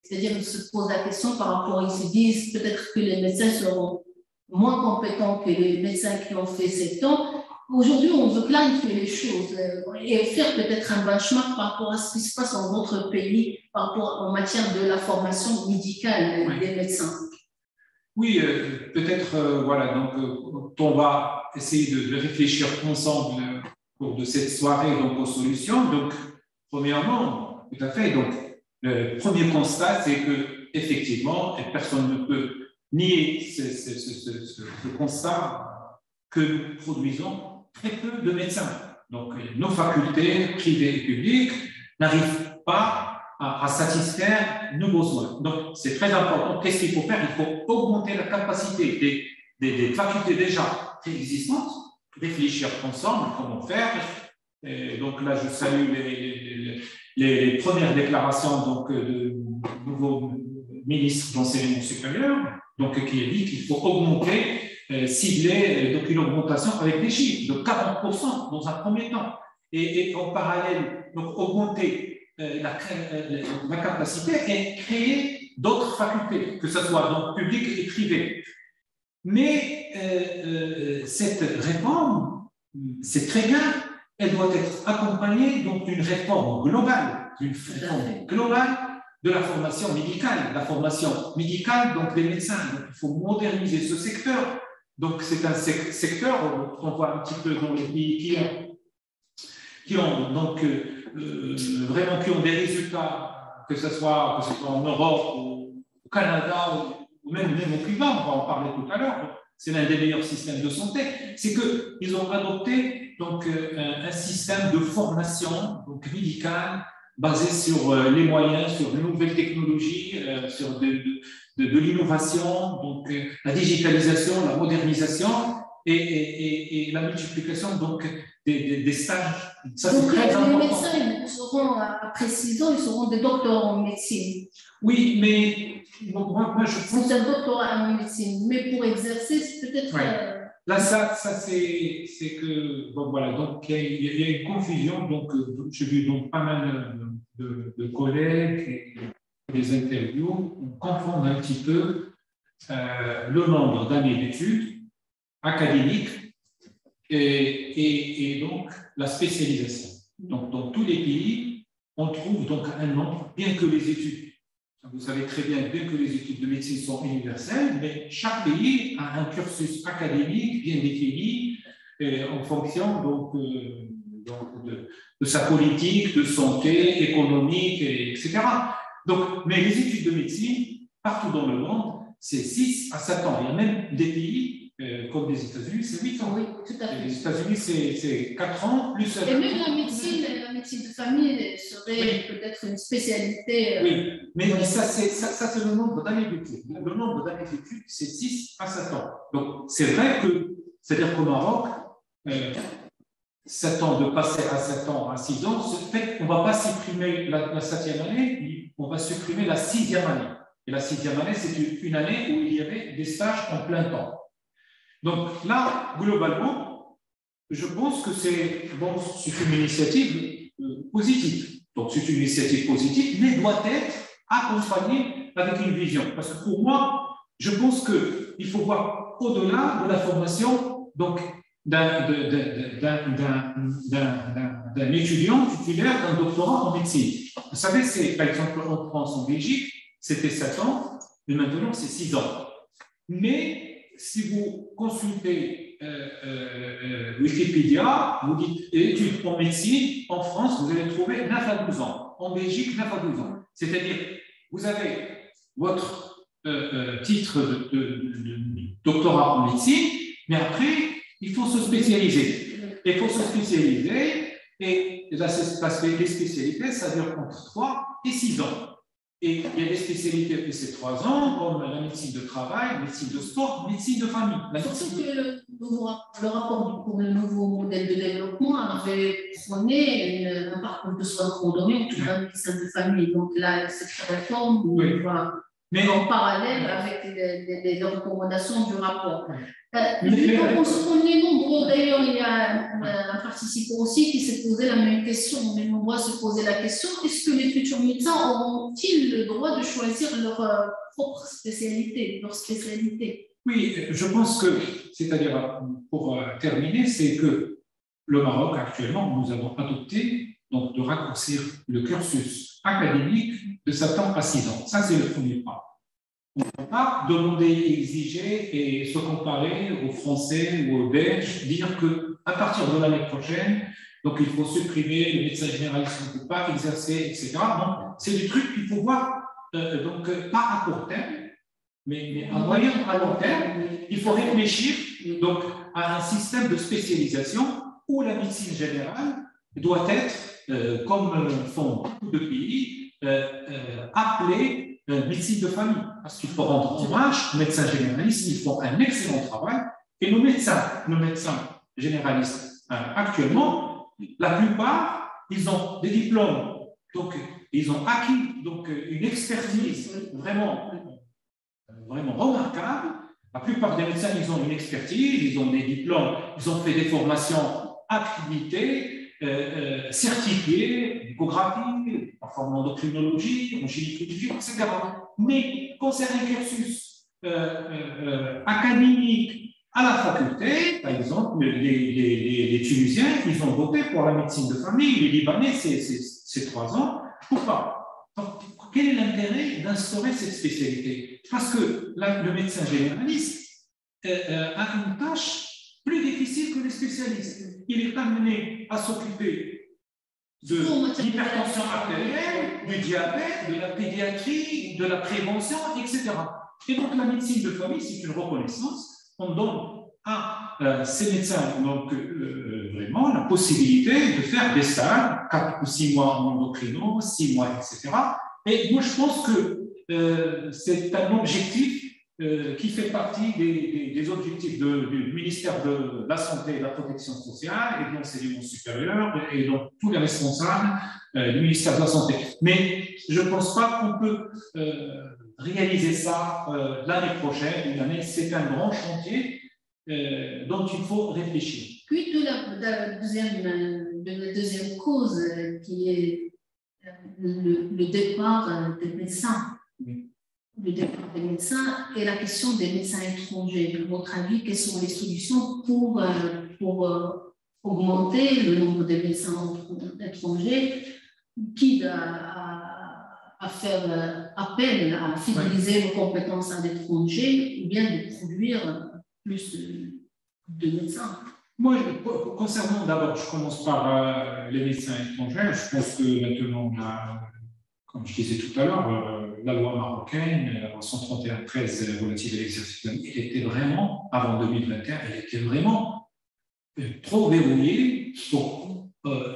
C'est-à-dire qu'ils se posent la question par rapport, ils se disent peut-être que les médecins seront moins compétents que les médecins qui ont fait 7 ans. Aujourd'hui, on veut clarifier les choses et faire peut-être un benchmark par rapport à ce qui se passe dans d'autres pays par rapport en matière de la formation médicale des médecins. Oui, peut-être, voilà, donc on va essayer de réfléchir ensemble au cours de cette soirée donc, aux solutions. Donc, premièrement, tout à fait, donc, le premier constat, c'est qu'effectivement, personne ne peut nier ce constat que nous produisons très peu de médecins. Donc, nos facultés privées et publiques n'arrivent pas à satisfaire nos besoins. Donc, c'est très important. Qu'est-ce qu'il faut faire? Il faut augmenter la capacité des facultés déjà existantes, réfléchir ensemble comment faire. Et donc là, je salue les premières déclarations donc, du nouveau ministre d'enseignement supérieur, donc, qui a dit qu'il faut augmenter, cibler donc, une augmentation avec des chiffres de 40% dans un premier temps. Et en parallèle, donc, augmenter la capacité et créer d'autres facultés, que ce soit donc publiques et privées. Mais cette réforme, c'est très bien, elle doit être accompagnée d'une réforme globale, de la formation médicale. La formation médicale, donc des médecins. Donc, il faut moderniser ce secteur. Donc, c'est un secteur, on voit un petit peu dans les pays qui ont donc, vraiment qui ont des résultats, que ce soit en Europe, ou au Canada, ou même au Cuba, on va en parler tout à l'heure. C'est l'un des meilleurs systèmes de santé. C'est qu'ils ont adopté donc, un système de formation donc, médicale basé sur les moyens, sur de nouvelles technologies, sur de l'innovation, donc la digitalisation, la modernisation et la multiplication donc, des stages. Ça, donc, les médecins, ils seront, après 6 ans, ils seront des docteurs en médecine. Oui, mais moi je pense... C'est un doctorat en médecine, mais pour exercer, c'est peut-être... Ouais. Là, ça c'est que... Bon, voilà, donc il y a une confusion. Donc, j'ai vu donc, pas mal de collègues et des interviews. On confond un petit peu le nombre d'années d'études académiques et donc la spécialisation. Donc, dans tous les pays, on trouve donc un nombre, bien que les études, vous savez très bien que les études de médecine sont universelles, mais chaque pays a un cursus académique bien défini en fonction donc, de sa politique, de santé, économique, etc. Donc, mais les études de médecine, partout dans le monde, c'est 6 à 7 ans. Il y a même des pays comme les États-Unis, c'est 8 ans. Oui, tout à fait. Les États-Unis, c'est 4 ans plus 7 ans. Et même la médecine de famille serait peut-être une spécialité. Oui, mais ça, c'est le nombre d'années d'études. Le nombre d'années d'études, c'est 6 à 7 ans. Donc, c'est vrai que, c'est-à-dire qu'au Maroc, 7 ans, de passer à 7 ans à 6 ans, ce fait qu'on ne va pas supprimer la 7e année, on va supprimer la 6e année. Et la 6e année, c'est une année où il y avait des stages en plein temps. Donc là, globalement, je pense que c'est une initiative positive. Donc c'est une initiative positive, mais doit être accompagnée avec une vision. Parce que pour moi, je pense qu'il faut voir au-delà de la formation d'un étudiant titulaire d'un doctorat en médecine. Vous savez, c'est par exemple en France, en Belgique, c'était 7 ans, mais maintenant c'est 6 ans. Mais si vous consultez Wikipédia, vous dites études en médecine, en France, vous allez trouver 9 à 12 ans. En Belgique, 9 à 12 ans. C'est-à-dire, vous avez votre titre de doctorat en médecine, mais après, il faut se spécialiser. Il faut se spécialiser, et les spécialités, ça dure entre 3 et 6 ans. Et il y a des spécialités de ces 3 ans, comme la médecine de travail, médecine de sport, médecine de famille. Surtout que le rapport pour le nouveau modèle de développement avait prôné un parcours de soins coordonnés autour d'un médecin de famille. Donc là, cette réforme, mais en parallèle avec les recommandations du rapport. On est nombreux, d'ailleurs, il y a un participant aussi qui s'est posé la même question. On est nombreux à se poser la question, est-ce que les futurs médecins auront-ils le droit de choisir leur propre spécialité, leur spécialité? Oui, je pense que, c'est-à-dire, pour terminer, c'est que le Maroc, actuellement, nous avons adopté donc, de raccourcir le cursus académique de 7 ans à 6 ans. Ça, c'est le premier pas. On ne peut pas demander, exiger et se comparer aux Français ou aux Belges, dire qu'à partir de l'année prochaine, donc il faut supprimer les médecins généralistes qui ne peuvent pas exercer, etc. Donc, c'est des trucs qu'il faut voir, donc pas à court terme, mais à moyen, à long terme. Il faut réfléchir donc, à un système de spécialisation où la médecine générale doit être, comme font beaucoup de pays, appelée médecine de famille. Parce qu'il faut rendre hommage aux médecins généralistes, ils font un excellent travail. Et nos médecins généralistes, actuellement, la plupart, ils ont des diplômes, donc ils ont acquis donc, une expertise vraiment remarquable. La plupart des médecins, ils ont une expertise, ils ont des diplômes, ils ont fait des formations accréditées, certifiées, en échographie, parfois en endocrinologie, en gynécologie, etc. Mais concernant un cursus académique à la faculté, par exemple, les Tunisiens, ils ont voté pour la médecine de famille, les Libanais, c'est 3 ans. Pourquoi? Quel est l'intérêt d'instaurer cette spécialité? Parce que le médecin généraliste a une tâche plus difficile que les spécialistes. Il est amené à s'occuper de l'hypertension artérielle, du diabète, de la pédiatrie, de la prévention, etc. Et donc la médecine de famille, c'est une reconnaissance. On donne à ces médecins donc, vraiment la possibilité de faire des stages, 4 ou 6 mois en endocrino, 6 mois, etc. Et moi, je pense que c'est un objectif qui fait partie des objectifs du ministère de la Santé et de la Protection sociale et de l'enseignement supérieur et donc tous les responsables du ministère de la Santé. Mais je ne pense pas qu'on peut réaliser ça l'année prochaine, c'est un grand chantier dont il faut réfléchir. Puis de la deuxième cause qui est le départ des médecins. Oui. Le départ des médecins et la question des médecins étrangers. À votre avis, quelles sont les solutions pour augmenter le nombre de médecins étrangers, quitte à faire appel à fidéliser nos compétences à l'étranger ou bien de produire plus de médecins? Moi, concernant d'abord, je commence par les médecins étrangers. Je pense que maintenant, comme je disais tout à l'heure, la loi marocaine, la loi 131/13 relative à l'exercice de la médecine, elle était vraiment, avant 2021, elle était vraiment trop verrouillée pour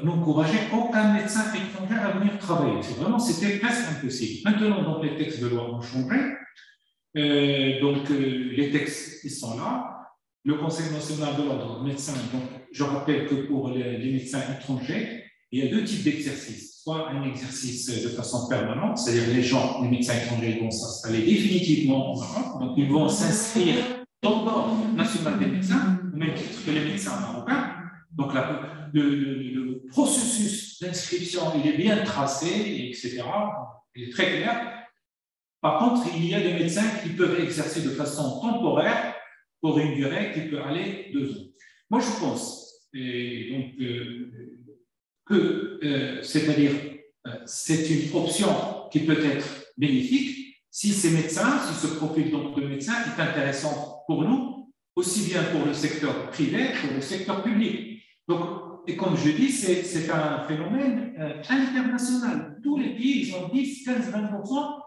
n'encourager aucun médecin étranger à venir travailler. C'était presque impossible. Maintenant, donc, les textes de loi ont changé. Donc, les textes, ils sont là. Le Conseil national de l'ordre des médecins, donc, je rappelle que pour les médecins étrangers, il y a 2 types d'exercices. Soit un exercice de façon permanente, c'est-à-dire les médecins étrangers vont s'installer définitivement en Europe, donc ils vont s'inscrire dans l'ordre national des médecins, au même titre que les médecins marocains. Donc le processus d'inscription, il est bien tracé, etc. Il est très clair. Par contre, il y a des médecins qui peuvent exercer de façon temporaire pour une durée qui peut aller 2 ans. Moi, je pense, c'est-à-dire, c'est une option qui peut être bénéfique si ces médecins, si ce profil donc, de médecin est intéressant pour nous, aussi bien pour le secteur privé que pour le secteur public. Donc, et comme je dis, c'est un phénomène international. Tous les pays, ils ont 10, 15, 20%,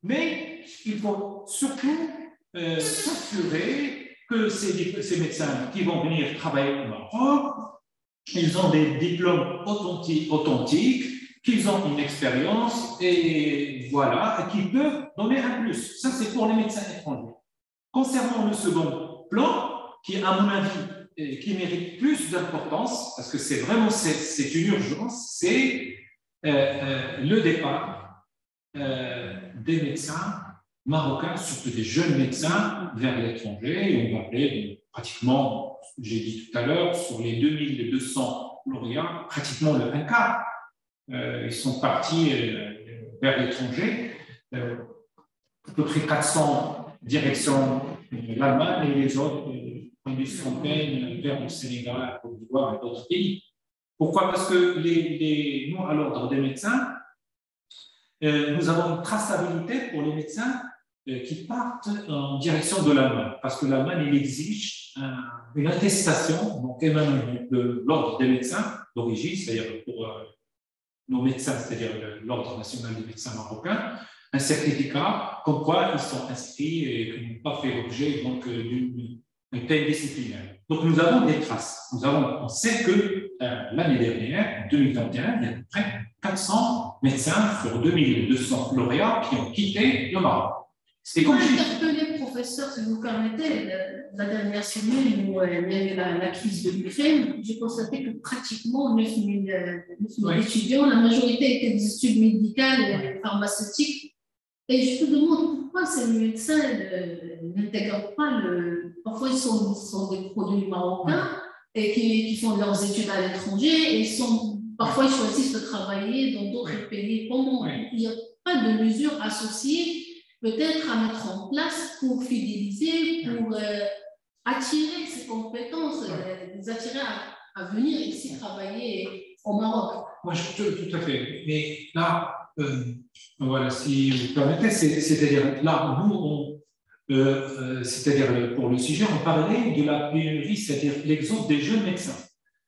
mais il faut surtout s'assurer que ces médecins qui vont venir travailler au Maroc, ils ont des diplômes authentiques, qu'ils ont une expérience et voilà, qu'ils peuvent donner un plus. Ça, c'est pour les médecins étrangers. Concernant le second plan, qui, à mon avis, qui mérite plus d'importance, parce que c'est une urgence, c'est le départ des médecins marocains, surtout des jeunes médecins, vers l'étranger. On va appeler pratiquement, j'ai dit tout à l'heure, sur les 2200 lauréats, pratiquement le 1 quart. Ils sont partis vers l'étranger. À peu près 400 direction l'Allemagne et les autres, une centaine vers le Sénégal, la Côte d'Ivoire et d'autres pays. Pourquoi? Parce que nous, à l'ordre des médecins, nous avons une traçabilité pour les médecins qui partent en direction de l'Allemagne, parce que l'Allemagne, il exige une attestation, donc émanant de l'ordre des médecins d'origine, c'est-à-dire pour nos médecins, c'est-à-dire l'ordre national des médecins marocains, un certificat comme quoi ils sont inscrits et qu'ils n'ont pas fait l'objet d'une disciplinaire. Donc, nous avons des traces. On sait que l'année dernière, en 2021, il y a à peu près 400 médecins sur 2200 lauréats qui ont quitté le Maroc. C'est comme interpeller, professeur, si vous permettez, la dernière semaine où il y a eu la crise de l'Ukraine, j'ai constaté que pratiquement 9000 étudiants, la majorité étaient des études médicales et pharmaceutiques. Et je me demande pourquoi ces médecins n'intègrent pas parfois ils sont des produits marocains et qui font leurs études à l'étranger et parfois ils choisissent de travailler dans d'autres pays. Comment il n'y a pas de mesures associées peut-être à mettre en place pour fidéliser, pour attirer ces compétences, les attirer à venir ici travailler au Maroc. Moi, tout à fait. Mais là, voilà, si vous permettez, c'est-à-dire là, nous, c'est-à-dire pour le sujet, on parlait de la pénurie, c'est-à-dire l'exode des jeunes médecins.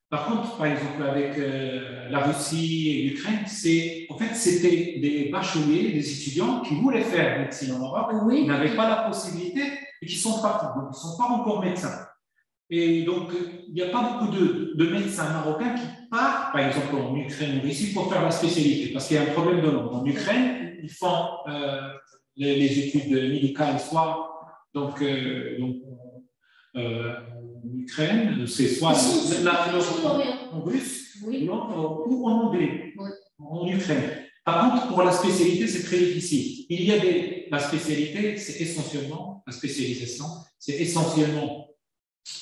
Par contre, par exemple, avec la Russie et l'Ukraine, en fait, c'était des bacheliers, des étudiants qui voulaient faire médecine en Europe, qui n'avaient pas la possibilité et qui sont partis. Donc, ils ne sont pas encore médecins. Et donc, il n'y a pas beaucoup de médecins marocains qui partent, par exemple, en Ukraine ou ici, pour faire la spécialité, parce qu'il y a un problème de langue. En Ukraine, ils font les études médicales, soit en Ukraine, c'est soit en russe ou en anglais, en Ukraine. Par contre, pour la spécialité, c'est très difficile. Il y a la spécialité, c'est essentiellement, la spécialisation, c'est essentiellement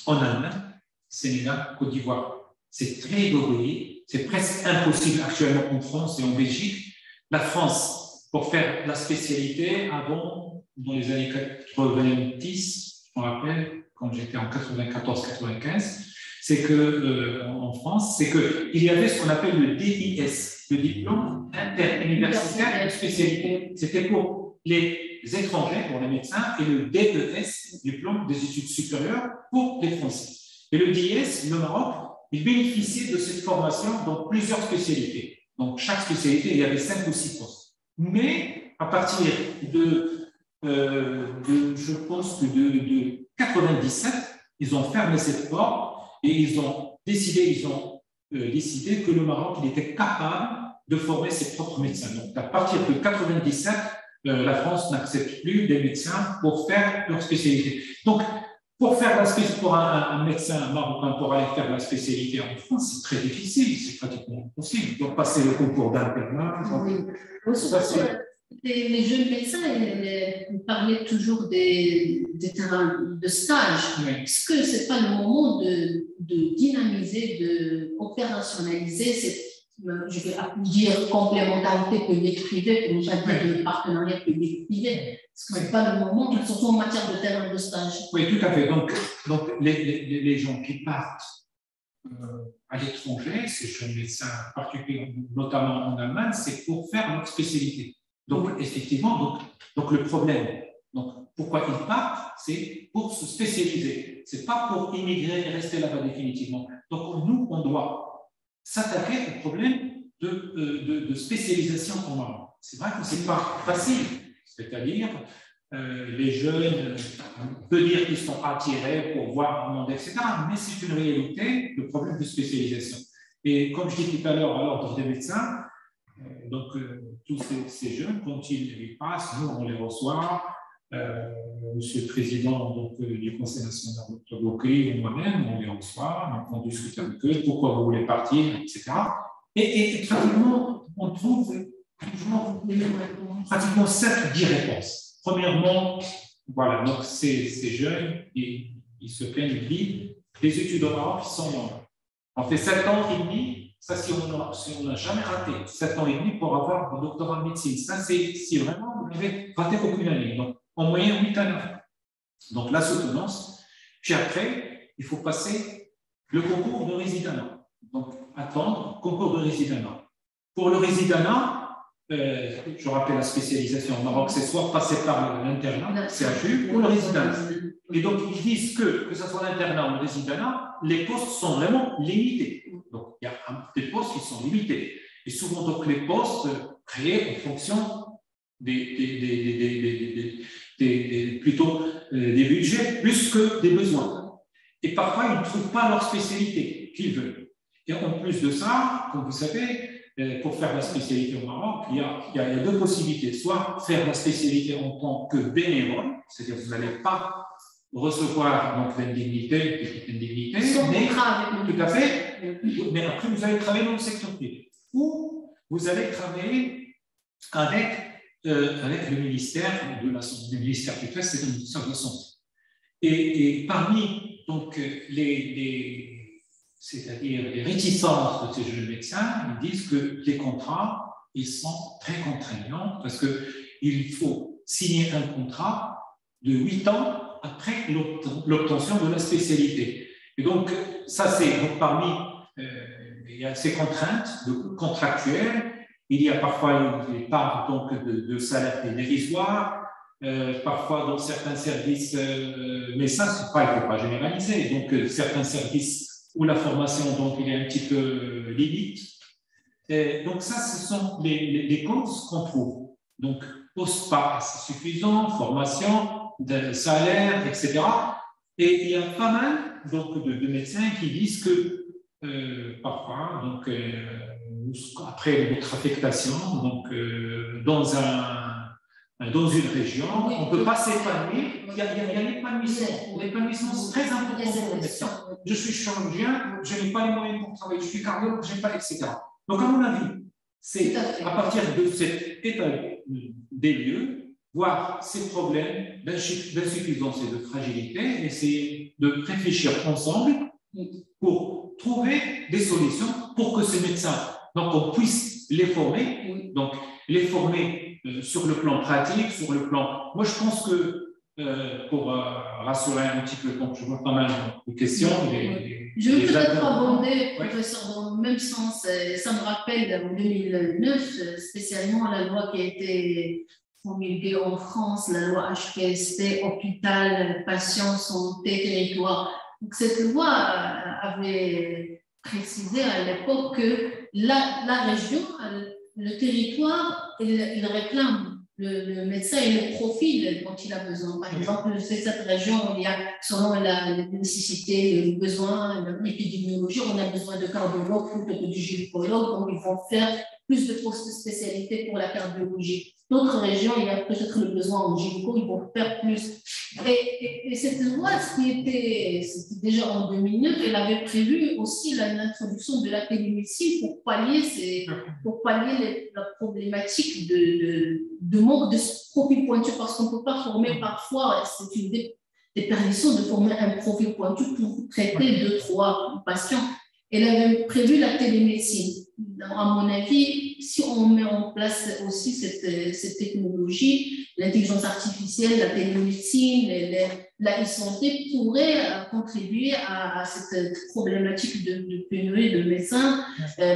en Allemagne, Sénégal, Côte d'Ivoire. C'est très débrouillé, c'est presque impossible actuellement en France et en Belgique. La France, pour faire la spécialité, avant, dans les années 90, je me rappelle, quand j'étais en 94-95, c'est que en France, c'est qu'il y avait ce qu'on appelle le DIS, le diplôme interuniversitaire de spécialité. C'était pour les étrangers, pour les médecins, et le DES, diplôme des études supérieures, pour les Français. Et le DIS, le Maroc, il bénéficiait de cette formation dans plusieurs spécialités. Donc, chaque spécialité, il y avait 5 ou 6 postes. Mais à partir je pense que de 97, ils ont fermé cette porte et ils ont décidé que le Maroc il était capable de former ses propres médecins. Donc, à partir de 97, la France n'accepte plus des médecins pour faire leur spécialité. Donc, pour un médecin marocain pour aller faire la spécialité en France, c'est très difficile, c'est pratiquement impossible. Donc, passer le concours d'internat. Les jeunes médecins, ils parlaient toujours des terrains de stage. Est-ce que ce n'est pas le moment de dynamiser, d'opérationnaliser cette, je vais dire, complémentarité publique-privée, pour ne pas dire de partenariat public-privé? Est-ce que ce n'est pas le moment, surtout en matière de terrain de stage? Oui, tout à fait. Donc les gens qui partent à l'étranger, ces jeunes médecins, particulièrement, notamment en Allemagne, c'est pour faire leur spécialité. Donc, effectivement, donc le problème, donc pourquoi ils partent, c'est pour se spécialiser. Ce n'est pas pour immigrer et rester là-bas définitivement. Donc, nous, on doit s'attaquer au problème de spécialisation en Maroc. C'est vrai que ce n'est pas facile. C'est-à-dire, les jeunes, on peut dire qu'ils sont attirés pour voir un monde, etc. Mais c'est une réalité, le problème de spécialisation. Et comme je disais tout à l'heure, à l'ordre des médecins, donc, tous ces jeunes, quand ils passent, nous, on les reçoit. Monsieur le Président du Conseil national, Dr. Bokri, et moi-même, on les reçoit, on discute avec eux, pourquoi vous voulez partir, etc. Et pratiquement, on trouve pratiquement 7-10 réponses. Premièrement, voilà, donc ces jeunes, ils se plaignent, ils disent, les études au Maroc sont longues. On fait 7 ans et demi. Ça, si on n'a jamais raté 7 ans et demi pour avoir un doctorat en médecine, ça, si vraiment vous n'avez raté aucune année. Donc, en moyenne, 8 à 9. Donc, la soutenance. Puis après, il faut passer le concours de résidenat. Donc, attendre concours de résidenat. Pour le résidenat, je rappelle la spécialisation au Maroc, c'est soit passer par l'internat, CHU, ou le résidenat. Et donc, ils disent que ce soit l'internat ou le résidenat, les postes sont vraiment limités. Donc, il y a des postes qui sont limités. Et souvent, donc, les postes créés en fonction plutôt des budgets plus que des besoins. et parfois ils ne trouvent pas leur spécialité qu'ils veulent. Et en plus de ça, comme vous savez, pour faire la spécialité au Maroc, il y a deux possibilités. Soit faire la spécialité en tant que bénévole, c'est-à-dire que vous n'allez pas recevoir donc l'indemnité, petite indemnité, mais tout à fait, mais après vous allez travailler dans le secteur privé. Ou vous allez travailler avec le ministère de la Santé, le ministère du Travail, c'est le ministère de la Santé. Et parmi donc, c'est-à-dire les réticences de ces jeunes médecins, ils disent que les contrats, ils sont très contraignants parce qu'il faut signer un contrat de 8 ans après l'obtention de la spécialité. Et donc, ça, c'est donc, parmi il y a ces contraintes contractuelles. Il y a parfois des parts donc, de salaire dérisoires. Parfois, dans certains services, mais ça, il ne faut pas généraliser. Donc, certains services où la formation donc, il est un petit peu limite. Et donc, ça, ce sont les causes qu'on trouve. Donc, poste pas assez suffisant, formation, de salaire, etc. Et il y a pas mal donc, de médecins qui disent que parfois, donc, après notre affectation, donc, dans une région, on ne peut pas s'épanouir. Il y a l'épanouissement. L'épanouissement, c'est très important pour le médecin. Je suis chirurgien, je n'ai pas les moyens pour travailler. Je suis cardiologue, je n'ai pas, etc. Donc, à mon avis, c'est à partir de cet état des lieux, voir ces problèmes d'insuffisance et de fragilité, essayer de réfléchir ensemble pour trouver des solutions pour que ces médecins, donc on puisse les former, donc les former sur le plan pratique, sur le plan... Moi, je pense que, pour rassurer un petit peu, donc je vois pas mal de questions. Je veux peut-être abonder, professeur, dans le même sens. Ça me rappelle, en 2009, spécialement la loi qui a été promulguée en France, la loi HPST, hôpital, patient, santé, territoire. Donc, cette loi avait précisé à l'époque que la région, le territoire, il réclame le médecin et le profil dont il a besoin. Par exemple, c'est cette région où il y a, selon la nécessité, le besoin, l'épidémiologie, on a besoin de cardiologues plutôt que de gynécologues, donc ils vont faire plus de postes de spécialité pour la cardiologie. D'autres régions, il y a peut-être le besoin en gynéco, ils vont faire plus. Et cette loi, c'était déjà en 2009, elle avait prévu aussi l'introduction de la télémédecine pour pallier la problématique de manque de profil pointu, parce qu'on ne peut pas former parfois, c'est une déperdition de former un profil pointu pour traiter 2-3 patients. Elle avait prévu la télémédecine. À mon avis, si on met en place aussi cette technologie, l'intelligence artificielle, la télémédecine, la e-santé pourrait contribuer à cette problématique de pénurie de médecins.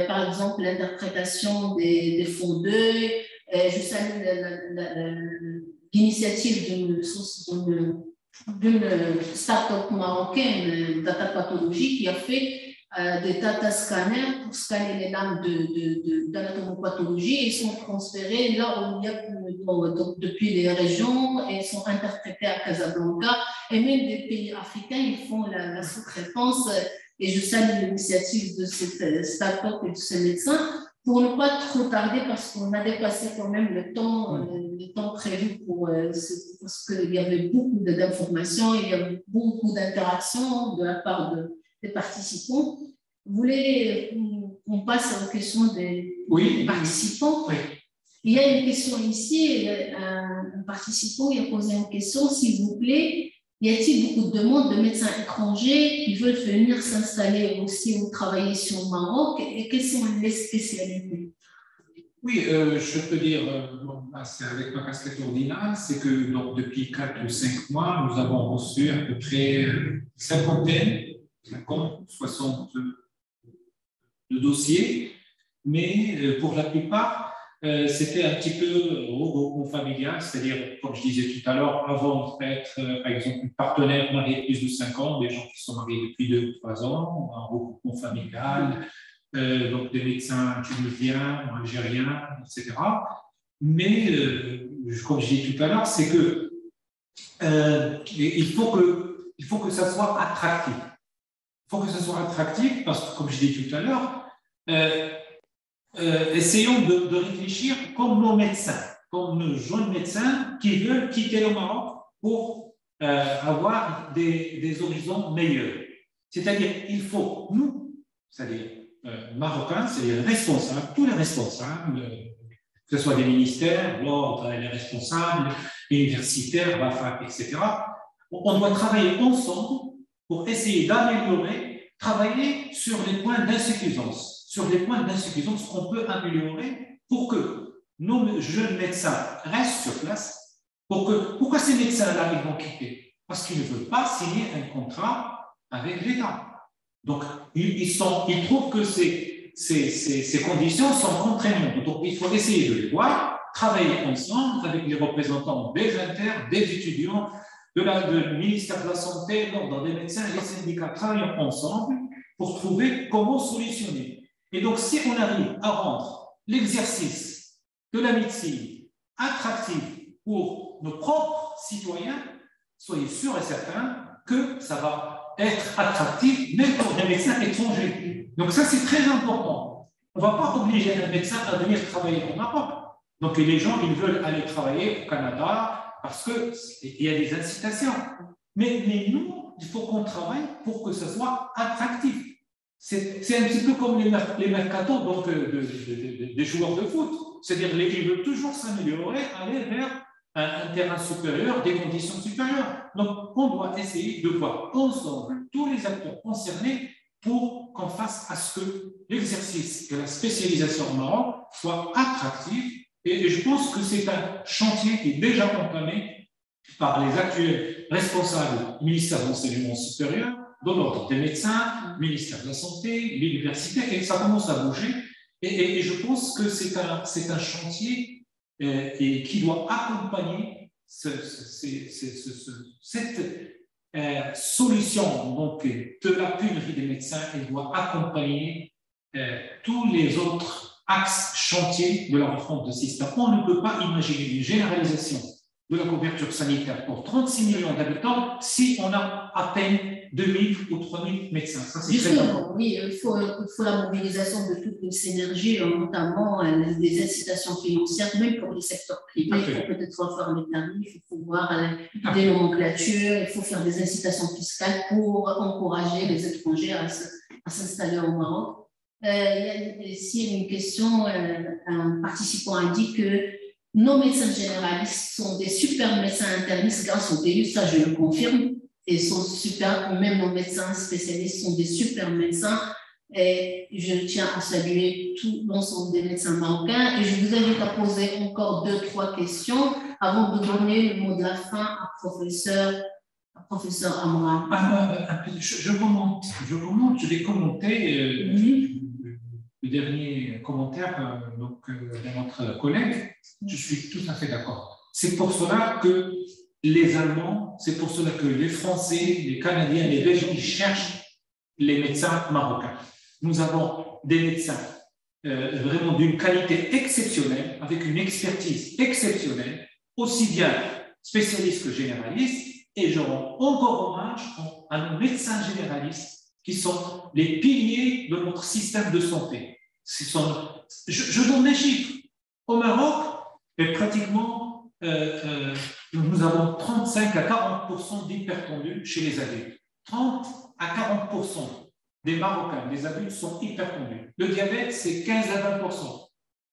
Par exemple, l'interprétation des faux deuils. Je salue l'initiative d'une start-up marocaine, Data Pathologie, qui a fait des data scanners pour scanner les lames d'anatomopathologie et sont transférés là où il y a depuis les régions et sont interprétés à Casablanca. Et même des pays africains, ils font la sous-traitance. Et je salue l'initiative de cette start-up et de ces médecins pour ne pas trop tarder parce qu'on a dépassé quand même le temps prévu parce qu'il y avait beaucoup d'informations, il y avait beaucoup d'interactions de la part des participants. Vous voulez qu'on passe aux questions des participants? Oui. Il y a une question ici, un participant il a posé une question, s'il vous plaît, y a-t-il beaucoup de demandes de médecins étrangers qui veulent venir s'installer aussi ou travailler sur le Maroc et quelles sont les spécialités? Oui, je peux dire, c'est avec ma casquette ordinale, c'est que donc, depuis 4 ou 5 mois, nous avons reçu à peu près 50, 60 de dossiers, mais pour la plupart, c'était un petit peu regroupement familial, c'est-à-dire, comme je disais tout à l'heure, avant d'être, par exemple, partenaire marié plus de 5 ans, des gens qui sont mariés depuis 2 ou 3 ans, un regroupement familial, donc des médecins tunisiens, algériens, etc. Mais, comme je disais tout à l'heure, c'est que il faut que ça soit attractif. faut que ce soit attractif parce que, comme je l'ai dit tout à l'heure, essayons de réfléchir comme nos médecins, comme nos jeunes médecins qui veulent quitter le Maroc pour avoir des horizons meilleurs. C'est-à-dire, il faut, nous, c'est-à-dire Marocains, c'est-à-dire responsables, tous les responsables, que ce soit des ministères, l'ordre, les responsables, universitaires, BAFA, etc., on doit travailler ensemble pour essayer d'améliorer, travailler sur les points d'insuffisance, qu'on peut améliorer pour que nos jeunes médecins restent sur place. Pourquoi ces médecins-là, ils vont quitter? Parce qu'ils ne veulent pas signer un contrat avec l'État. Donc, ils trouvent que ces conditions sont contraignantes. Donc, il faut essayer de les voir, travailler ensemble avec les représentants des internes, des étudiants, du ministère de la Santé, l'ordre des médecins et les syndicats travaillent ensemble pour trouver comment solutionner. Et donc, si on arrive à rendre l'exercice de la médecine attractif pour nos propres citoyens, soyez sûrs et certains que ça va être attractif même pour des médecins étrangers. Donc ça, c'est très important. On ne va pas obliger un médecin à venir travailler au Maroc. Donc les gens, ils veulent aller travailler au Canada parce qu'il y a des incitations. Mais nous, il faut qu'on travaille pour que ce soit attractif. C'est un petit peu comme les mercatos donc, des joueurs de foot. C'est-à-dire qu'ils veulent toujours s'améliorer, aller vers un terrain supérieur, des conditions supérieures. Donc, on doit essayer de voir ensemble tous les acteurs concernés pour qu'on fasse à ce que l'exercice et la spécialisation au Maroc soient attractifs. Et je pense que c'est un chantier qui est déjà entamé par les actuels responsables du ministère de l'Enseignement supérieur, de l'ordre des médecins, ministère de la Santé, l'université, et ça commence à bouger. Et je pense que c'est un chantier et qui doit accompagner cette solution donc, de la pénurie des médecins. Elle doit accompagner tous les autres axes chantiers de la refonte du système. On ne peut pas imaginer une généralisation de la couverture sanitaire pour 36 millions d'habitants si on a à peine 2000 ou 3000 médecins. Ça, c'est très important. Oui, il faut la mobilisation de toutes les synergies, notamment des incitations financières, même pour le secteur privé. Il faut peut-être refaire les tarifs, il faut voir des nomenclatures, il faut faire des incitations fiscales pour encourager les étrangers à s'installer au Maroc. Il y a ici une question, un participant a dit que nos médecins généralistes sont des super médecins internistes grâce au TU, ça je le confirme. Et sont super, même nos médecins spécialistes sont des super médecins. Et je tiens à saluer tout l'ensemble des médecins marocains. Et je vous invite à poser encore 2-3 questions avant de donner le mot de la fin à professeur Amra. Je vais commenter le dernier commentaire de notre collègue. Je suis tout à fait d'accord. C'est pour cela que les Allemands, c'est pour cela que les Français, les Canadiens, les Belges, ils cherchent les médecins marocains. Nous avons des médecins vraiment d'une qualité exceptionnelle, avec une expertise exceptionnelle, aussi bien spécialistes que généralistes, et je rends encore hommage à nos médecins généralistes qui sont les piliers de notre système de santé. Je donne des chiffres. Au Maroc, et pratiquement nous avons 35 à 40% d'hypertendus chez les adultes. 30 à 40% des Marocains, des adultes, sont hypertendus. Le diabète, c'est 15 à 20%.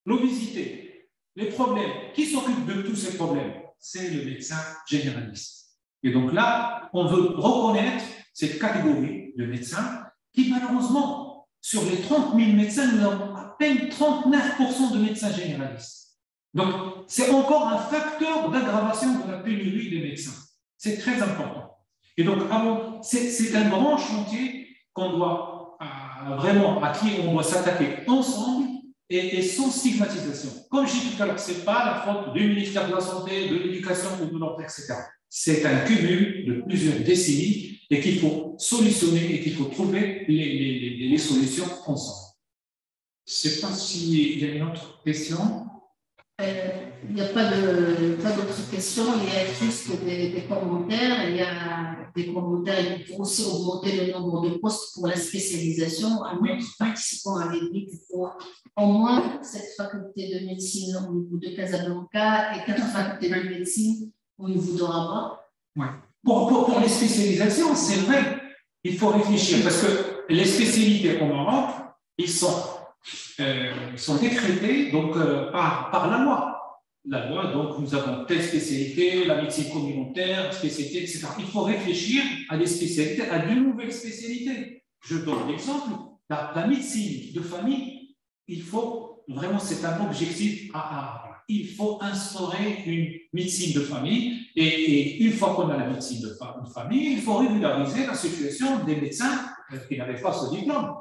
L'obésité, les problèmes. Qui s'occupe de tous ces problèmes? C'est le médecin généraliste. Et donc là, on veut reconnaître cette catégorie de médecins qui, malheureusement, sur les 30 000 médecins, nous avons à peine 39% de médecins généralistes. Donc, c'est encore un facteur d'aggravation de la pénurie des médecins. C'est très important. Et donc, c'est un grand chantier qu'on doit à qui on doit s'attaquer ensemble et sans stigmatisation. Comme je disais tout à l'heure, ce n'est pas la faute du ministère de la Santé, de l'Éducation ou de l'ordre, etc. C'est un cumul de plusieurs décennies et qu'il faut solutionner et qu'il faut trouver les solutions ensemble. Je ne sais pas s'il y a une autre question. Il n'y a pas d'autres questions, il y a juste des commentaires. Il y a des commentaires, il faut aussi augmenter le nombre de postes pour la spécialisation. Un autre participant avait dit qu'il faut au moins cette faculté de médecine au niveau de Casablanca et 4 facultés de médecine au niveau de Rabat. Ouais. Pour les spécialisations, c'est vrai, il faut réfléchir parce que les spécialités au Maroc, ils sont décrétés donc, par la loi. La loi, donc nous avons telle spécialité, la médecine communautaire, spécialité, etc. Il faut réfléchir à des spécialités, à de nouvelles spécialités. Je donne l'exemple, la médecine de famille, il faut vraiment, c'est un objectif il faut instaurer une médecine de famille et une fois qu'on a la médecine de famille, il faut régulariser la situation des médecins qui n'avaient pas ce diplôme.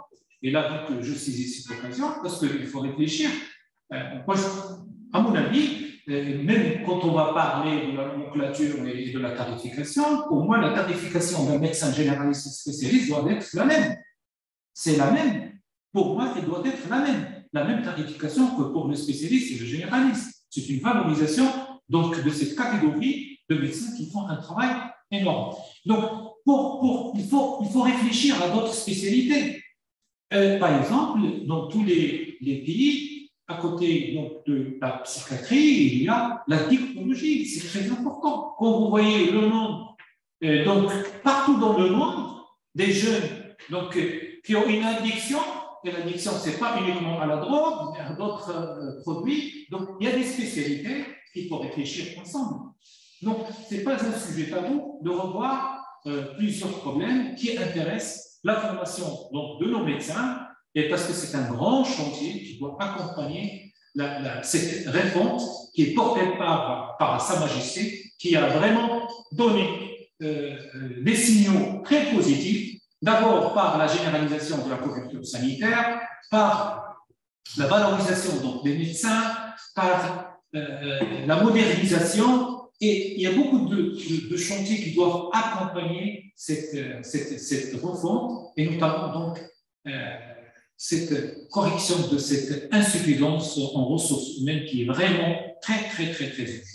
Et là, donc, je saisis cette occasion parce qu'il faut réfléchir. Moi, à mon avis, même quand on va parler de la nomenclature et de la tarification, pour moi, la tarification d'un médecin généraliste spécialiste doit être la même. C'est la même. Pour moi, elle doit être la même tarification que pour le spécialiste et le généraliste. C'est une valorisation donc, de cette catégorie de médecins qui font un travail énorme. Donc, il faut réfléchir à d'autres spécialités. Par exemple, dans tous les pays, à côté donc, de la psychiatrie, il y a la dictologie, c'est très important. Quand vous voyez le nombre, donc partout dans le monde, des jeunes donc, qui ont une addiction, et l'addiction, ce n'est pas uniquement à la drogue, mais à d'autres produits, donc il y a des spécialités qu'il faut réfléchir ensemble. Donc, ce n'est pas un sujet tabou de revoir plusieurs problèmes qui intéressent la formation donc, de nos médecins, et parce que c'est un grand chantier qui doit accompagner cette réforme qui est portée par Sa Majesté, qui a vraiment donné des signaux très positifs, d'abord par la généralisation de la couverture sanitaire, par la valorisation donc, des médecins, par la modernisation, et il y a beaucoup de chantiers qui doivent accompagner cette refonte, et notamment donc cette correction de cette insuffisance en ressources humaines qui est vraiment très, très, très, très urgente.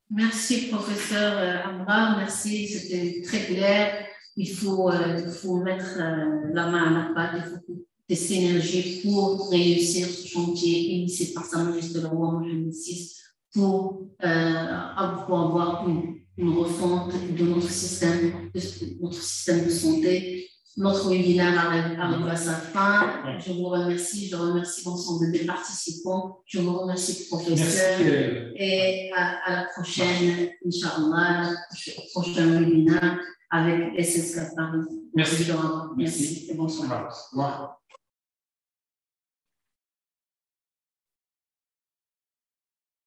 Merci, professeur Amra. Merci, c'était très clair. Il faut mettre la main à la pâte, il faut des synergies pour réussir ce chantier initié par Sa Majesté le roi Mohamed VI pour avoir une refonte de notre système de santé. Notre webinaire arrive à sa fin. Je vous remercie. Je remercie l'ensemble des participants. Je vous remercie, professeur. Et à la prochaine, Inch'Allah, prochain webinaire avec SSK Paris. Merci. Merci et bonsoir. Au revoir.